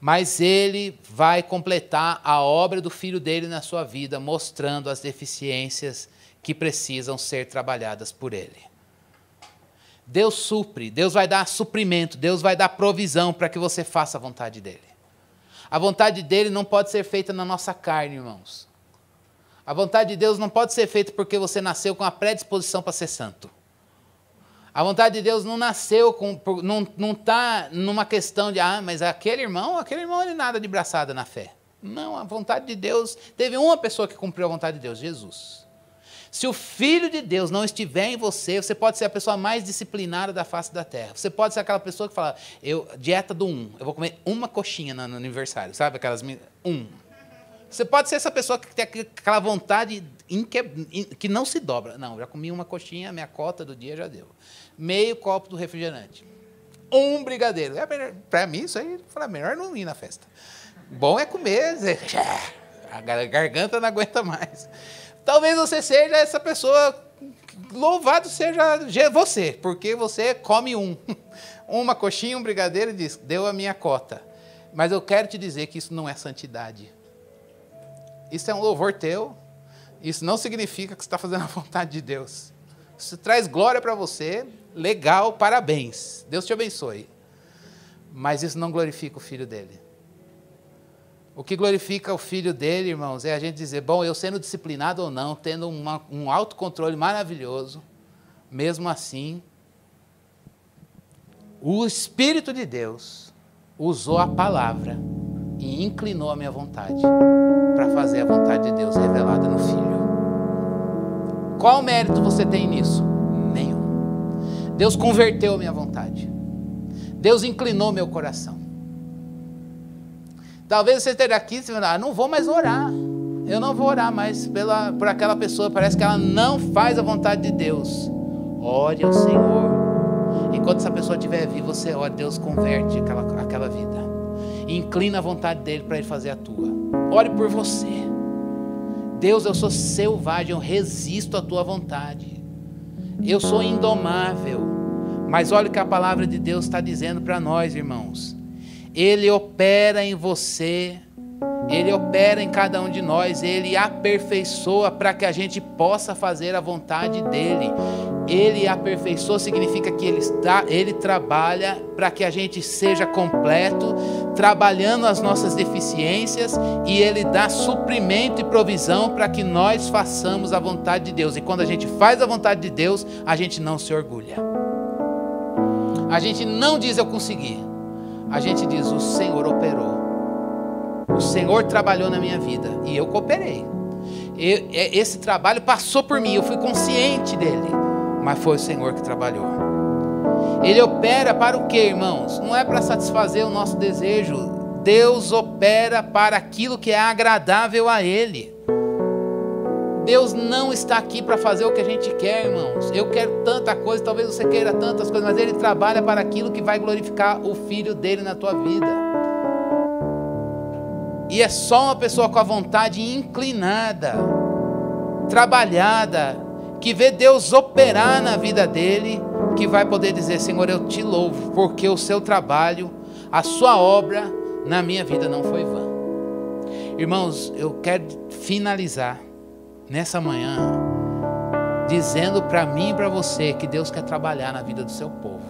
Mas Ele vai completar a obra do Filho dele na sua vida, mostrando as deficiências que precisam ser trabalhadas por Ele. Deus supre, Deus vai dar suprimento, Deus vai dar provisão para que você faça a vontade dEle. A vontade dEle não pode ser feita na nossa carne, irmãos. A vontade de Deus não pode ser feita porque você nasceu com a predisposição para ser santo. A vontade de Deus não nasceu, não está numa questão de, mas aquele irmão ele nada de braçada na fé. Não, a vontade de Deus, teve uma pessoa que cumpriu a vontade de Deus, Jesus. Se o Filho de Deus não estiver em você, você pode ser a pessoa mais disciplinada da face da terra. Você pode ser aquela pessoa que fala, dieta do 1, eu vou comer uma coxinha no aniversário, sabe? Você pode ser essa pessoa que tem aquela vontade que não se dobra. Não, já comi uma coxinha, minha cota do dia já deu. Meio copo do refrigerante. Um brigadeiro. Para mim, isso aí, melhor não ir na festa. Bom é comer, a garganta não aguenta mais. Talvez você seja essa pessoa, louvado seja você, porque você come uma coxinha, um brigadeiro e diz, deu a minha cota. Mas eu quero te dizer que isso não é santidade. Isso é um louvor teu, isso não significa que você está fazendo a vontade de Deus. Isso traz glória para você, legal, parabéns, Deus te abençoe. Mas isso não glorifica o Filho dele. O que glorifica o Filho dele, irmãos, é a gente dizer, bom, eu sendo disciplinado ou não, tendo um autocontrole maravilhoso, mesmo assim, o Espírito de Deus usou a palavra e inclinou a minha vontade para fazer a vontade de Deus revelada no Filho. Qual mérito você tem nisso? Nenhum. Deus converteu a minha vontade. Deus inclinou meu coração. Talvez você esteja aqui e você vai não vou mais orar. Eu não vou orar mais por aquela pessoa. Parece que ela não faz a vontade de Deus. Ore ao Senhor. Enquanto essa pessoa estiver viva, você ore. Deus converte aquela vida. E inclina a vontade dele para ele fazer a tua. Ore por você. Deus, eu sou selvagem, eu resisto à tua vontade. Eu sou indomável. Mas olha o que a palavra de Deus está dizendo para nós, irmãos. Ele opera em você, Ele opera em cada um de nós, Ele aperfeiçoa para que a gente possa fazer a vontade dEle. Ele aperfeiçoa significa que Ele trabalha para que a gente seja completo, trabalhando as nossas deficiências, e Ele dá suprimento e provisão para que nós façamos a vontade de Deus. E quando a gente faz a vontade de Deus, a gente não se orgulha. A gente não diz eu consegui. A gente diz, o Senhor operou. O Senhor trabalhou na minha vida e eu cooperei. Esse trabalho passou por mim, eu fui consciente dele, mas foi o Senhor que trabalhou. Ele opera para o quê, irmãos? Não é para satisfazer o nosso desejo. Deus opera para aquilo que é agradável a Ele. Deus não está aqui para fazer o que a gente quer, irmãos. Eu quero tanta coisa, talvez você queira tantas coisas, mas Ele trabalha para aquilo que vai glorificar o Filho dele na tua vida. E é só uma pessoa com a vontade inclinada, trabalhada, que vê Deus operar na vida dele, que vai poder dizer, Senhor, eu te louvo, porque o seu trabalho, a sua obra na minha vida não foi vã. Irmãos, eu quero finalizar nessa manhã, dizendo para mim e para você que Deus quer trabalhar na vida do seu povo.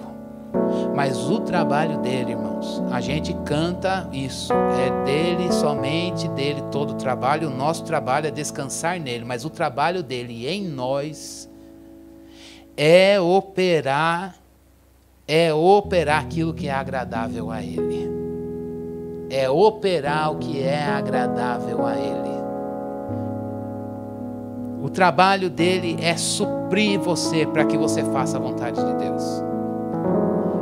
Mas o trabalho dele, irmãos, a gente canta isso, é dele, somente dele todo o trabalho. O nosso trabalho é descansar nele, mas o trabalho dele em nós é operar aquilo que é agradável a ele. É operar o que é agradável a ele. trabalho dele é suprir você para que você faça a vontade de Deus.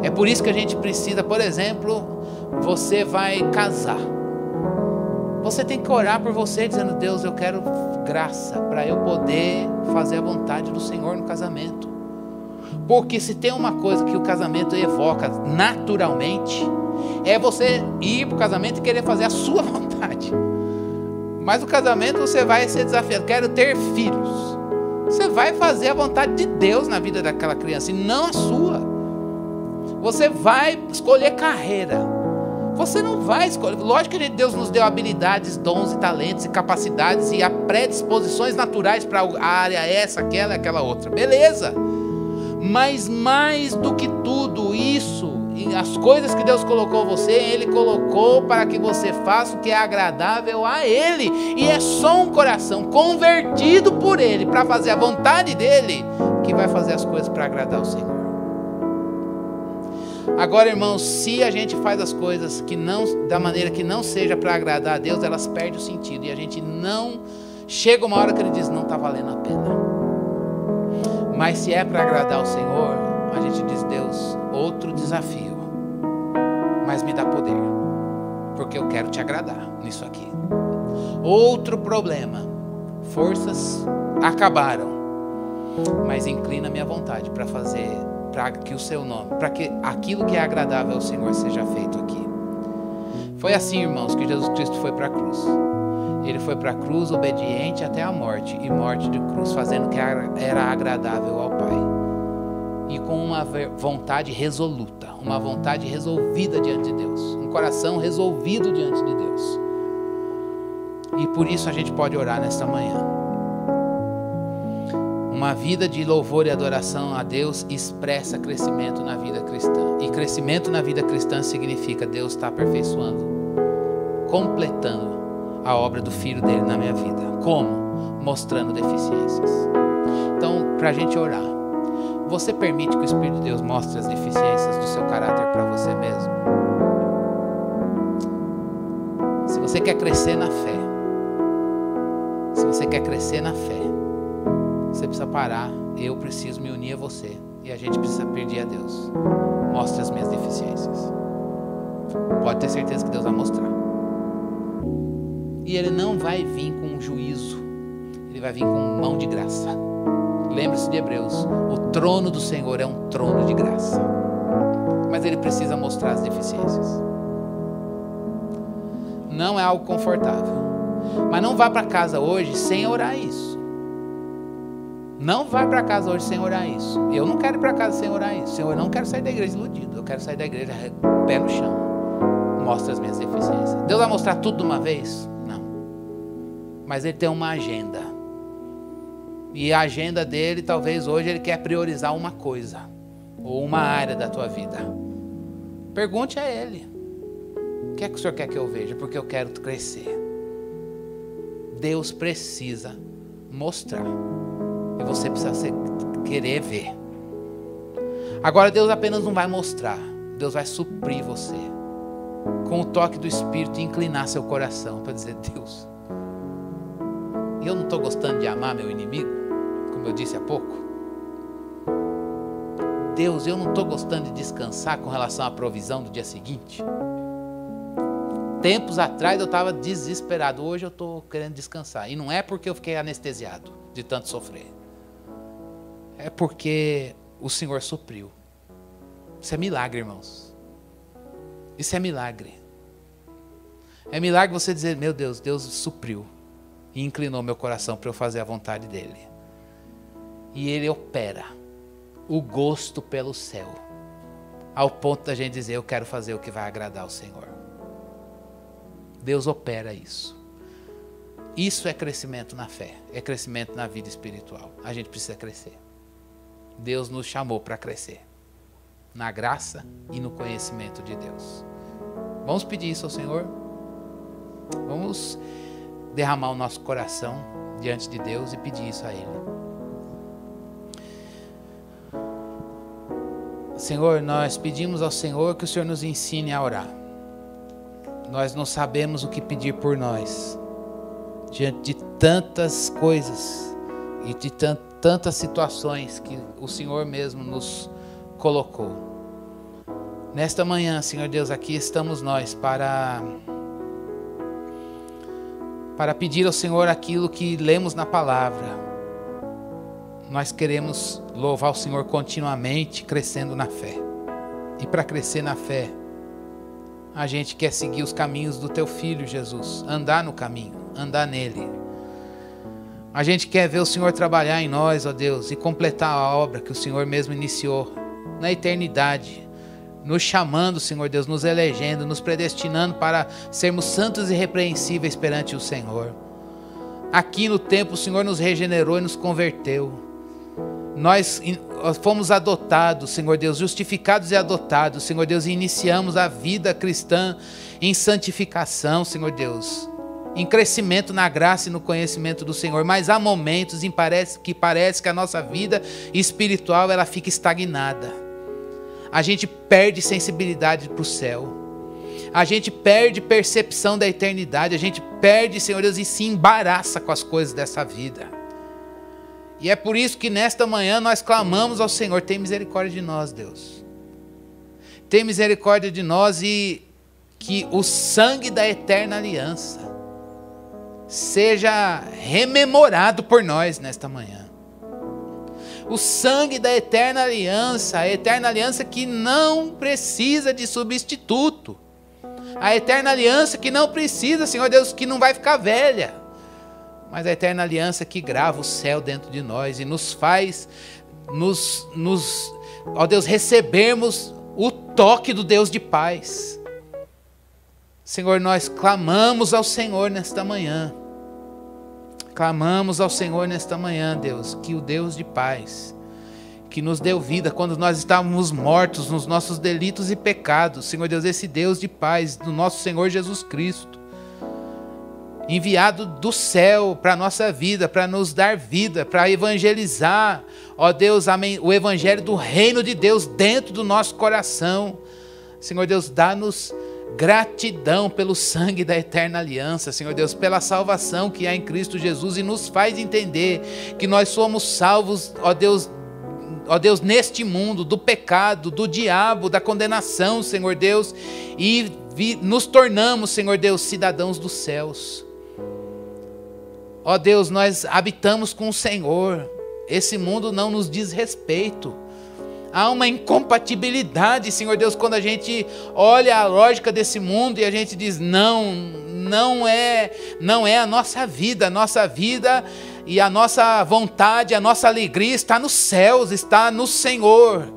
É por isso que a gente precisa, por exemplo, você vai casar. Você tem que orar por você, dizendo: Deus, eu quero graça para eu poder fazer a vontade do Senhor no casamento. Porque se tem uma coisa que o casamento evoca naturalmente, é você ir para o casamento e querer fazer a sua vontade. Mas o casamento você vai ser desafiado: quero ter filhos. Você vai fazer a vontade de Deus na vida daquela criança e não a sua. Você vai escolher carreira. Você não vai escolher. Lógico que Deus nos deu habilidades, dons e talentos e capacidades e predisposições naturais para a área essa, aquela outra. Beleza. Mas mais do que tudo isso, e as coisas que Deus colocou você, Ele colocou para que você faça o que é agradável a Ele. E é só um coração convertido por Ele, para fazer a vontade dEle, que vai fazer as coisas para agradar o Senhor. Agora, irmãos, se a gente faz as coisas que não, da maneira que não seja para agradar a Deus, elas perdem o sentido. E a gente não... Chega uma hora que Ele diz: não está valendo a pena. Mas se é para agradar o Senhor, a gente diz: Deus, outro desafio, mas me dá poder, porque eu quero te agradar nisso aqui. Outro problema, forças acabaram, mas inclina minha vontade para fazer, para que o seu nome, para que aquilo que é agradável ao Senhor seja feito aqui. Foi assim, irmãos, que Jesus Cristo foi para a cruz. Ele foi para a cruz obediente até a morte, e morte de cruz, fazendo o que era agradável ao Pai. E com uma vontade resoluta, uma vontade resolvida diante de Deus, um coração resolvido diante de Deus. E por isso a gente pode orar nesta manhã. Uma vida de louvor e adoração a Deus expressa crescimento na vida cristã. E crescimento na vida cristã significa Deus está aperfeiçoando, completando a obra do Filho dele na minha vida. Como? Mostrando deficiências. Então, para a gente orar, você permite que o Espírito de Deus mostre as deficiências do seu caráter para você mesmo? Se você quer crescer na fé, você precisa parar. Eu preciso me unir a você, e a gente precisa pedir a Deus: mostre as minhas deficiências. Pode ter certeza que Deus vai mostrar. E Ele não vai vir com juízo, Ele vai vir com mão de graça. Lembre-se de Hebreus: o trono do Senhor é um trono de graça. Mas Ele precisa mostrar as deficiências. Não é algo confortável. Mas não vá para casa hoje sem orar isso. Não vá para casa hoje sem orar isso. Eu não quero ir para casa sem orar isso. Senhor, eu não quero sair da igreja iludido. Eu quero sair da igreja pé no chão. Mostra as minhas deficiências. Deus vai mostrar tudo de uma vez? Não. Mas Ele tem uma agenda. E a agenda dele, talvez hoje, Ele quer priorizar uma coisa. Ou uma área da tua vida. Pergunte a Ele: o que é que o Senhor quer que eu veja? Porque eu quero crescer. Deus precisa mostrar. E você precisa querer ver. Agora Deus apenas não vai mostrar. Deus vai suprir você. Com o toque do Espírito, inclinar seu coração para dizer: Deus, eu não estou gostando de amar meu inimigo, como eu disse há pouco. Deus, eu não estou gostando de descansar com relação à provisão do dia seguinte. Tempos atrás eu estava desesperado, hoje eu estou querendo descansar. E não é porque eu fiquei anestesiado de tanto sofrer. É porque o Senhor supriu. Isso é milagre, irmãos. Isso é milagre. É milagre você dizer: meu Deus, Deus supriu e inclinou meu coração para eu fazer a vontade dEle. E Ele opera o gosto pelo céu, ao ponto da gente dizer: eu quero fazer o que vai agradar ao Senhor. Deus opera isso. Isso é crescimento na fé, é crescimento na vida espiritual. A gente precisa crescer. Deus nos chamou para crescer na graça e no conhecimento de Deus. Vamos pedir isso ao Senhor? Vamos derramar o nosso coração diante de Deus e pedir isso a Ele. Senhor, nós pedimos ao Senhor que o Senhor nos ensine a orar. Nós não sabemos o que pedir por nós, diante de tantas coisas e de tantas situações que o Senhor mesmo nos colocou. Nesta manhã, Senhor Deus, aqui estamos nós para pedir ao Senhor aquilo que lemos na palavra. Nós queremos louvar o Senhor continuamente, crescendo na fé. E para crescer na fé, a gente quer seguir os caminhos do Teu Filho, Jesus. Andar no caminho, andar nele. A gente quer ver o Senhor trabalhar em nós, ó Deus, e completar a obra que o Senhor mesmo iniciou na eternidade. Nos chamando, Senhor Deus, nos elegendo, nos predestinando para sermos santos e irrepreensíveis perante o Senhor. Aqui no tempo o Senhor nos regenerou e nos converteu. Nós fomos adotados, Senhor Deus, justificados e adotados, Senhor Deus, e iniciamos a vida cristã em santificação, Senhor Deus, em crescimento na graça e no conhecimento do Senhor. Mas há momentos em que parece que a nossa vida espiritual ela fica estagnada. A gente perde sensibilidade para o céu. A gente perde percepção da eternidade. A gente perde, Senhor Deus, e se embaraça com as coisas dessa vida. E é por isso que nesta manhã nós clamamos ao Senhor: tem misericórdia de nós, Deus. Tem misericórdia de nós, e que o sangue da eterna aliança seja rememorado por nós nesta manhã. O sangue da eterna aliança, a eterna aliança que não precisa de substituto. A eterna aliança que não precisa, Senhor Deus, que não vai ficar velha. Mas a eterna aliança que grava o céu dentro de nós e nos faz, ó Deus, recebermos o toque do Deus de paz. Senhor, nós clamamos ao Senhor nesta manhã. Clamamos ao Senhor nesta manhã, Deus, que o Deus de paz, que nos deu vida quando nós estávamos mortos nos nossos delitos e pecados, Senhor Deus, esse Deus de paz, do nosso Senhor Jesus Cristo, enviado do céu para a nossa vida, para nos dar vida, para evangelizar, ó Deus, amém, o evangelho do reino de Deus dentro do nosso coração. Senhor Deus, dá-nos gratidão pelo sangue da eterna aliança, Senhor Deus, pela salvação que há em Cristo Jesus, e nos faz entender que nós somos salvos, ó Deus, neste mundo, do pecado, do diabo, da condenação, Senhor Deus, e nos tornamos, Senhor Deus, cidadãos dos céus. Ó Deus, nós habitamos com o Senhor, esse mundo não nos diz respeito. Há uma incompatibilidade, Senhor Deus, quando a gente olha a lógica desse mundo e a gente diz: não é a nossa vida e a nossa vontade, a nossa alegria está nos céus, está no Senhor.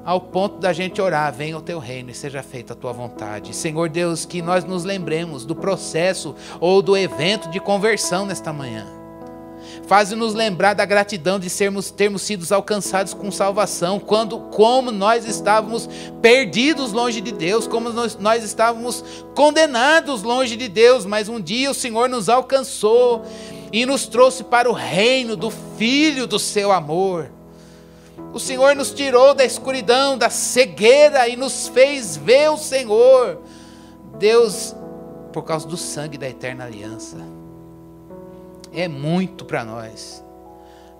Ao ponto da gente orar: venha o teu reino e seja feita a tua vontade. Senhor Deus, que nós nos lembremos do processo ou do evento de conversão nesta manhã. Faz-nos lembrar da gratidão de termos sido alcançados com salvação, como nós estávamos perdidos longe de Deus, como nós estávamos condenados longe de Deus, mas um dia o Senhor nos alcançou e nos trouxe para o reino do Filho do seu amor. O Senhor nos tirou da escuridão, da cegueira e nos fez ver o Senhor. Deus, por causa do sangue da eterna aliança. É muito para nós.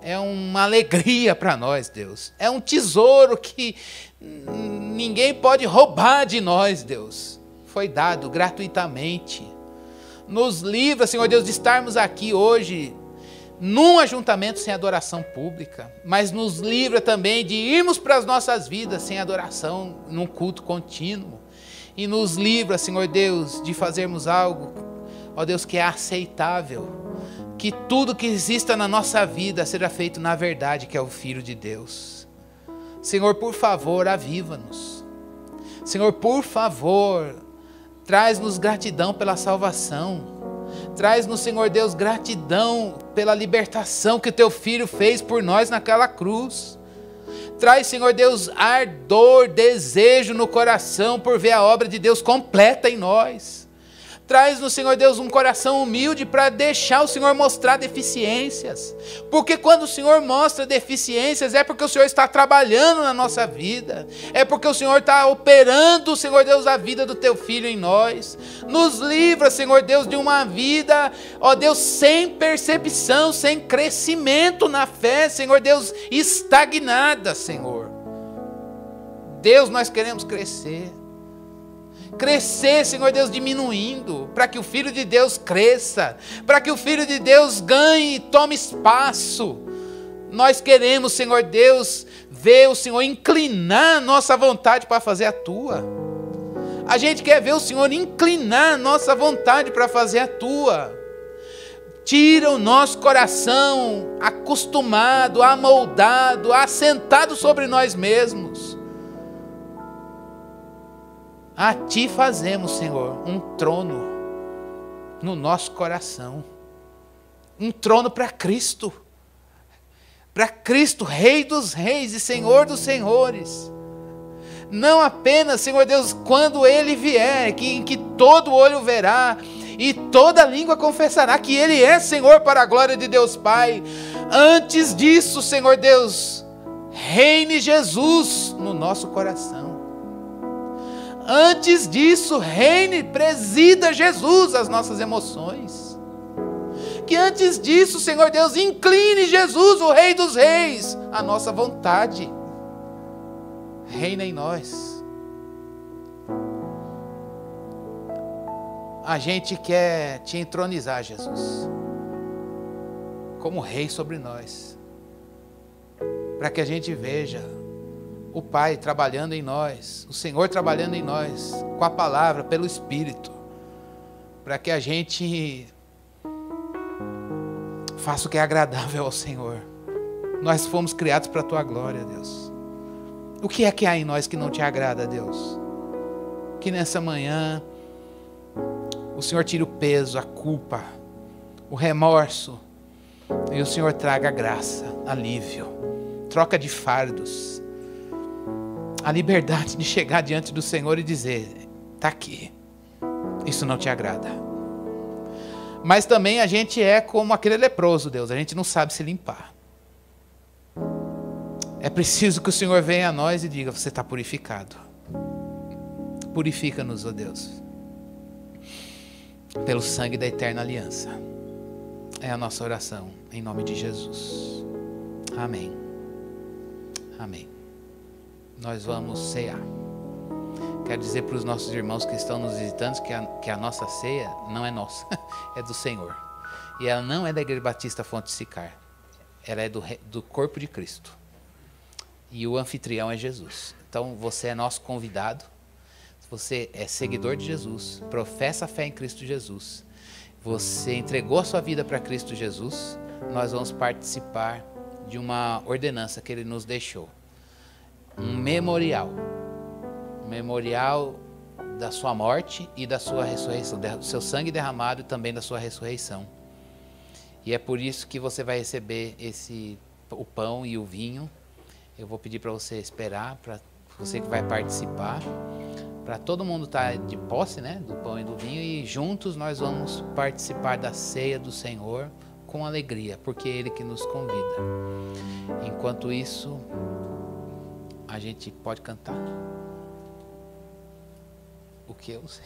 É uma alegria para nós, Deus. É um tesouro que ninguém pode roubar de nós, Deus. Foi dado gratuitamente. Nos livra, Senhor Deus, de estarmos aqui hoje num ajuntamento sem adoração pública, mas nos livra também de irmos para as nossas vidas sem adoração, num culto contínuo. E nos livra, Senhor Deus, de fazermos algo, ó Deus, que é aceitável. Que tudo que exista na nossa vida seja feito na verdade, que é o Filho de Deus. Senhor, por favor, aviva-nos. Senhor, por favor, traz-nos gratidão pela salvação. Traz-nos, Senhor Deus, gratidão pela libertação que o teu Filho fez por nós naquela cruz. Traz, Senhor Deus, ardor, desejo no coração por ver a obra de Deus completa em nós. Traz-nos, Senhor Deus, um coração humilde para deixar o Senhor mostrar deficiências. Porque quando o Senhor mostra deficiências, é porque o Senhor está trabalhando na nossa vida. É porque o Senhor está operando, Senhor Deus, a vida do Teu Filho em nós. Nos livra, Senhor Deus, de uma vida, ó Deus, sem percepção, sem crescimento na fé, Senhor Deus, estagnada, Senhor. Deus, nós queremos crescer. Crescer, Senhor Deus, diminuindo, para que o Filho de Deus cresça, para que o Filho de Deus ganhe e tome espaço. Nós queremos, Senhor Deus, ver o Senhor inclinar a nossa vontade para fazer a Tua. A gente quer ver o Senhor inclinar a nossa vontade para fazer a Tua. Tira o nosso coração acostumado, amoldado, assentado sobre nós mesmos. A Ti fazemos, Senhor, um trono no nosso coração. Um trono para Cristo. Para Cristo, Rei dos Reis e Senhor dos Senhores. Não apenas, Senhor Deus, quando Ele vier, em que todo olho verá e toda língua confessará que Ele é Senhor para a glória de Deus Pai. Antes disso, Senhor Deus, reine Jesus no nosso coração. Antes disso, reine, presida Jesus as nossas emoções. Que antes disso, Senhor Deus, incline Jesus, o Rei dos Reis, a nossa vontade. Reina em nós. A gente quer Te entronizar, Jesus, como Rei sobre nós. Para que a gente veja o Pai trabalhando em nós, o Senhor trabalhando em nós, com a palavra, pelo Espírito, para que a gente faça o que é agradável ao Senhor. Nós fomos criados para a Tua glória, Deus. O que é que há em nós que não Te agrada, Deus? Que nessa manhã o Senhor tire o peso, a culpa, o remorso, e o Senhor traga a graça, alívio, troca de fardos, a liberdade de chegar diante do Senhor e dizer: está aqui, isso não Te agrada. Mas também a gente é como aquele leproso, Deus, a gente não sabe se limpar. É preciso que o Senhor venha a nós e diga: você está purificado. Purifica-nos, ó Deus, pelo sangue da eterna aliança. É a nossa oração, em nome de Jesus. Amém. Amém. Nós vamos cear. Quero dizer para os nossos irmãos que estão nos visitando que a nossa ceia não é nossa, é do Senhor. E ela não é da Igreja Batista Fonte Sicar. Ela é do corpo de Cristo. E o anfitrião é Jesus. Então você é nosso convidado. Se você é seguidor de Jesus, professa a fé em Cristo Jesus, você entregou a sua vida para Cristo Jesus, nós vamos participar de uma ordenança que Ele nos deixou. Um memorial da sua morte e da sua ressurreição, do seu sangue derramado e também da sua ressurreição. E é por isso que você vai receber o pão e o vinho. Eu vou pedir para você esperar, para você que vai participar, para todo mundo estar de posse, né, do pão e do vinho, e juntos nós vamos participar da ceia do Senhor com alegria, porque é Ele que nos convida. Enquanto isso, a gente pode cantar. O que eu sei.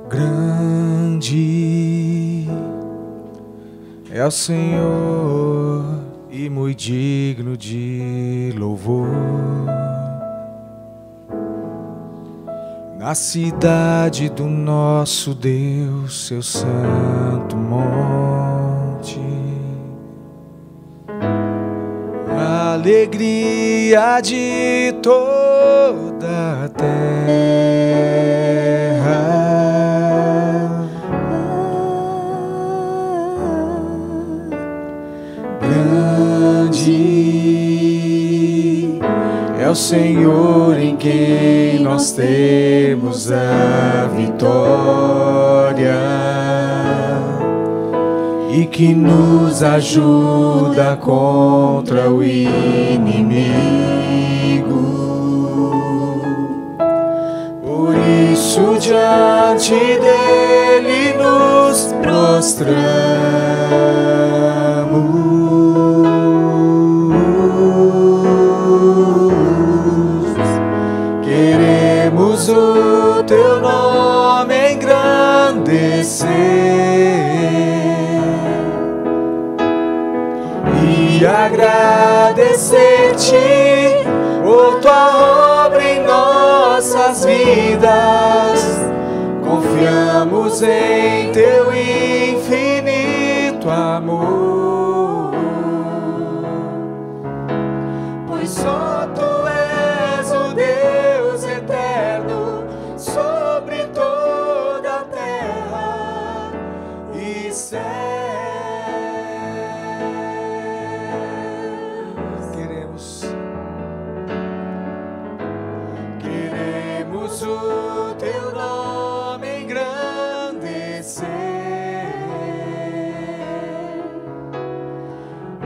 Grande é o Senhor e muito digno de louvor. Na cidade do nosso Deus, seu santo monte, alegria de toda a terra. Grande é o Senhor em quem nós temos a vitória e que nos ajuda contra o inimigo. Por isso diante dele nos prostramos. Queremos o teu nome engrandecer e agradecer-te por tua obra em nossas vidas. Confiamos em teu infinito amor, pois só tu és o Deus eterno sobre toda a terra e céus. Queremos o teu nome engrandecer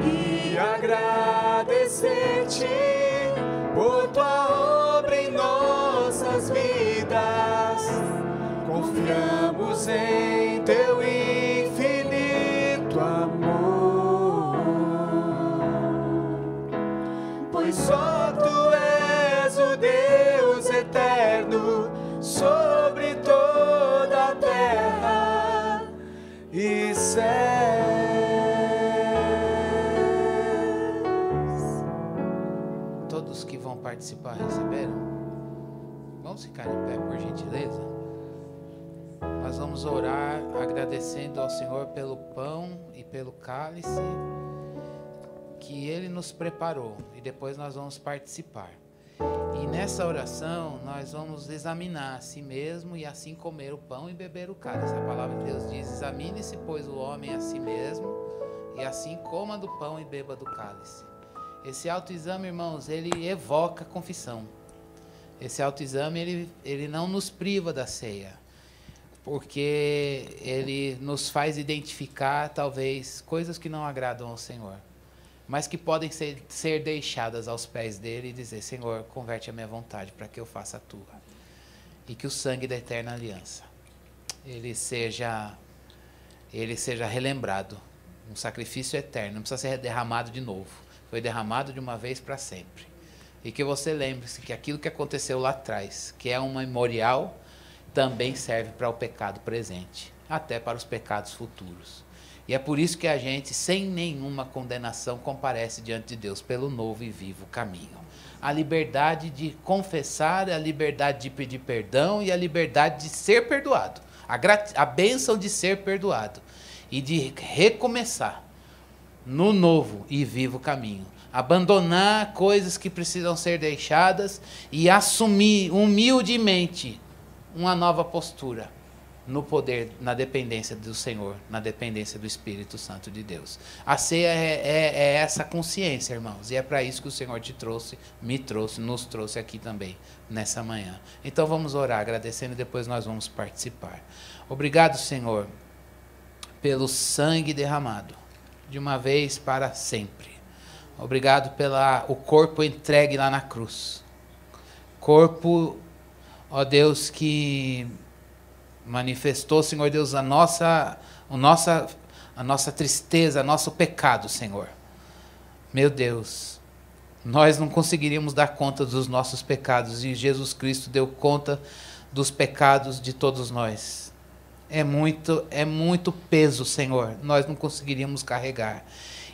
e agradecer-te por tua obra em nossas vidas. Confiamos em teu infinito amor, pois só tu és o Deus eterno sobre toda a terra e céus. Todos que vão participar receberam? Vamos ficar em pé, por gentileza? Nós vamos orar agradecendo ao Senhor pelo pão e pelo cálice que Ele nos preparou, e depois nós vamos participar. E nessa oração nós vamos examinar a si mesmo e assim comer o pão e beber o cálice. A palavra de Deus diz: examine-se, pois, o homem a si mesmo, e assim coma do pão e beba do cálice. Esse autoexame, irmãos, ele evoca confissão. Esse autoexame, ele não nos priva da ceia, porque ele nos faz identificar, talvez, coisas que não agradam ao Senhor, mas que podem ser deixadas aos pés dele e dizer: Senhor, converte a minha vontade para que eu faça a tua. E que o sangue da eterna aliança, ele seja relembrado. Um sacrifício eterno, não precisa ser derramado de novo. Foi derramado de uma vez para sempre. E que você lembre-se que aquilo que aconteceu lá atrás, que é um memorial, também serve para o pecado presente, até para os pecados futuros. E é por isso que a gente, sem nenhuma condenação, comparece diante de Deus pelo novo e vivo caminho. A liberdade de confessar, a liberdade de pedir perdão e a liberdade de ser perdoado. A bênção de ser perdoado e de recomeçar no novo e vivo caminho. Abandonar coisas que precisam ser deixadas e assumir humildemente uma nova postura no poder, na dependência do Senhor, na dependência do Espírito Santo de Deus. A ceia é essa consciência, irmãos, e é para isso que o Senhor te trouxe, me trouxe, nos trouxe aqui também, nessa manhã. Então vamos orar, agradecendo, e depois nós vamos participar. Obrigado, Senhor, pelo sangue derramado, de uma vez para sempre. Obrigado pelo corpo entregue lá na cruz. Corpo, ó Deus, que manifestou, Senhor Deus, a nossa tristeza, nosso pecado, Senhor. Meu Deus, nós não conseguiríamos dar conta dos nossos pecados, e Jesus Cristo deu conta dos pecados de todos nós. É muito peso, Senhor, nós não conseguiríamos carregar.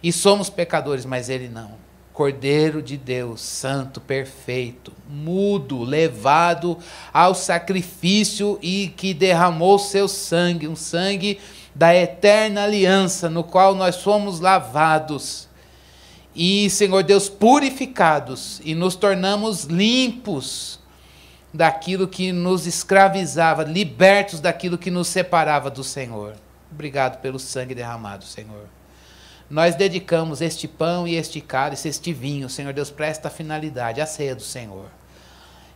E somos pecadores, mas Ele não. Cordeiro de Deus, santo, perfeito, mudo, levado ao sacrifício e que derramou seu sangue, um sangue da eterna aliança, no qual nós fomos lavados. e, Senhor Deus, purificados e nos tornamos limpos daquilo que nos escravizava, libertos daquilo que nos separava do Senhor. Obrigado pelo sangue derramado, Senhor. Nós dedicamos este pão e este cálice, este vinho, Senhor Deus, para esta finalidade, a ceia do Senhor.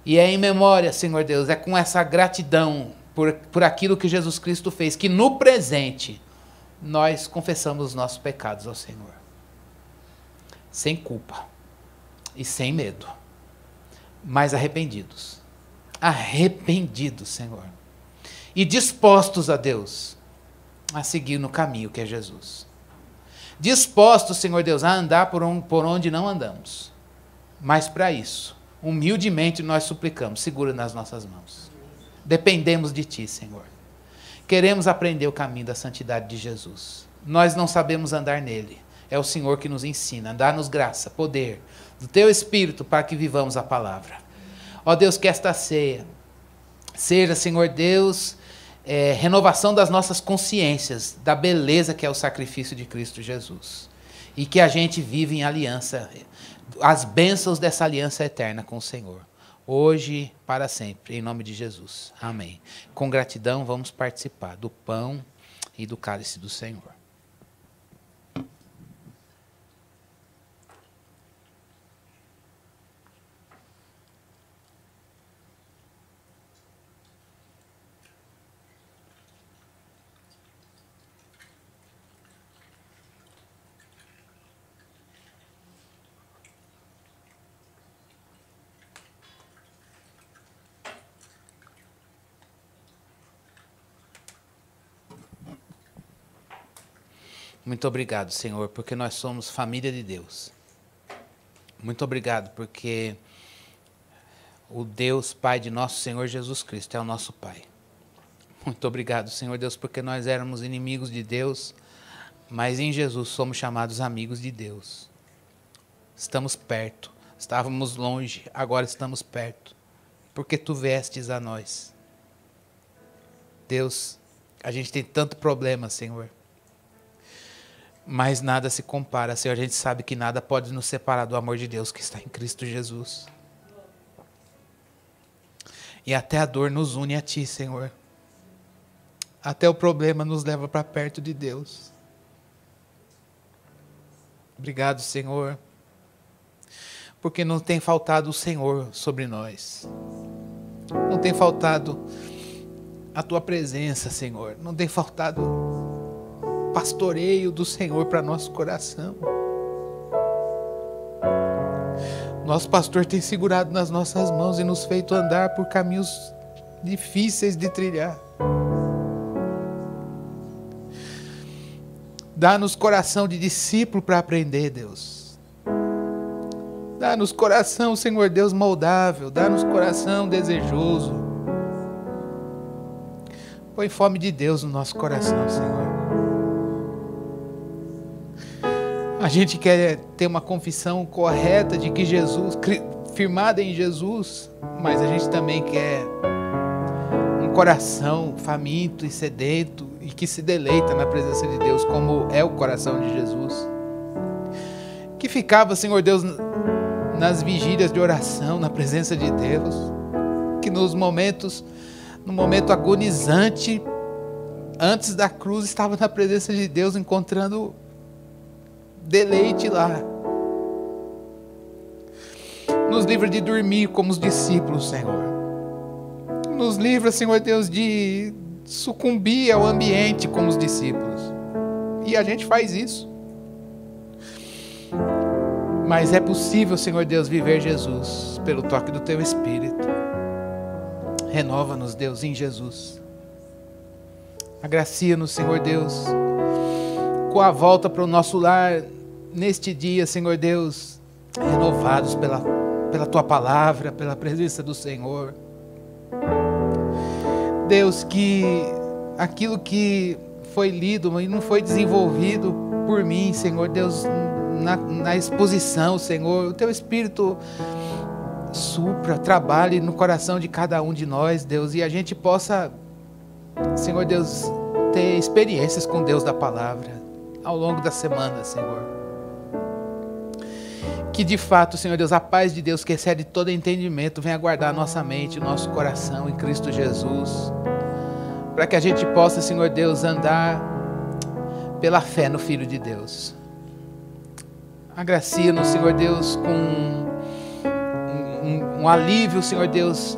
E é em memória, Senhor Deus, é com essa gratidão por aquilo que Jesus Cristo fez, que no presente nós confessamos os nossos pecados ao Senhor. Sem culpa e sem medo, mas arrependidos. Arrependidos, Senhor. E dispostos a Deus a seguir no caminho que é Jesus. Dispostos, Senhor Deus, a andar por onde não andamos. Mas para isso, humildemente nós suplicamos, segura nas nossas mãos. Dependemos de Ti, Senhor. Queremos aprender o caminho da santidade de Jesus. Nós não sabemos andar nele. É o Senhor que nos ensina. Dá-nos graça, poder, do Teu Espírito para que vivamos a palavra. Ó Deus, que esta ceia seja, Senhor Deus, renovação das nossas consciências, da beleza que é o sacrifício de Cristo Jesus. E que a gente vive em aliança, as bênçãos dessa aliança eterna com o Senhor. Hoje e para sempre, em nome de Jesus. Amém. Com gratidão, vamos participar do pão e do cálice do Senhor. Muito obrigado, Senhor, porque nós somos família de Deus. Muito obrigado, porque o Deus Pai de nosso Senhor Jesus Cristo é o nosso Pai. Muito obrigado, Senhor Deus, porque nós éramos inimigos de Deus, mas em Jesus somos chamados amigos de Deus. Estamos perto, estávamos longe, agora estamos perto, porque Tu viestes a nós. Deus, a gente tem tanto problema, Senhor. Mas nada se compara, Senhor. A gente sabe que nada pode nos separar do amor de Deus que está em Cristo Jesus. E até a dor nos une a Ti, Senhor. Até o problema nos leva para perto de Deus. Obrigado, Senhor. Porque não tem faltado o Senhor sobre nós. Não tem faltado a Tua presença, Senhor. Não tem faltado pastoreio do Senhor para nosso coração. Nosso pastor tem segurado nas nossas mãos e nos feito andar por caminhos difíceis de trilhar. Dá-nos coração de discípulo para aprender, Deus. Dá-nos coração, Senhor Deus, moldável. Dá-nos coração desejoso. Põe fome de Deus no nosso coração, Senhor. A gente quer ter uma confissão correta de que Jesus, firmada em Jesus, mas a gente também quer um coração faminto e sedento e que se deleita na presença de Deus, como é o coração de Jesus. Que ficava, Senhor Deus, nas vigílias de oração, na presença de Deus, que no momento agonizante, antes da cruz, estava na presença de Deus, encontrando deleite lá. Nos livra de dormir como os discípulos, Senhor. Nos livra, Senhor Deus, de sucumbir ao ambiente como os discípulos. E a gente faz isso. Mas é possível, Senhor Deus, viver Jesus pelo toque do Teu Espírito. Renova-nos, Deus, em Jesus. Agracia-nos, Senhor Deus, com a volta para o nosso lar, neste dia, Senhor Deus, renovados pela Tua palavra, pela presença do Senhor. Deus, que aquilo que foi lido e não foi desenvolvido por mim, Senhor Deus, na exposição, Senhor, o Teu Espírito supra, trabalhe no coração de cada um de nós, Deus, e a gente possa, Senhor Deus, ter experiências com Deus da palavra ao longo da semana, Senhor. que de fato, Senhor Deus, a paz de Deus que excede todo entendimento venha guardar a nossa mente, o nosso coração em Cristo Jesus, para que a gente possa, Senhor Deus, andar pela fé no Filho de Deus. Agracia-nos, Senhor Deus, com um alívio, Senhor Deus,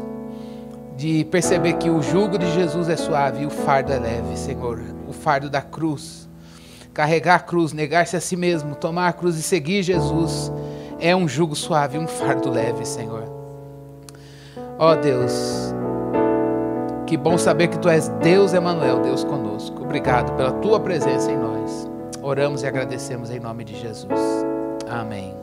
de perceber que o jugo de Jesus é suave e o fardo é leve, Senhor. O fardo da cruz, carregar a cruz, negar-se a si mesmo, tomar a cruz e seguir Jesus é um jugo suave, um fardo leve, Senhor. Ó Deus, que bom saber que Tu és Deus Emanuel, Deus conosco. Obrigado pela Tua presença em nós. Oramos e agradecemos em nome de Jesus. Amém.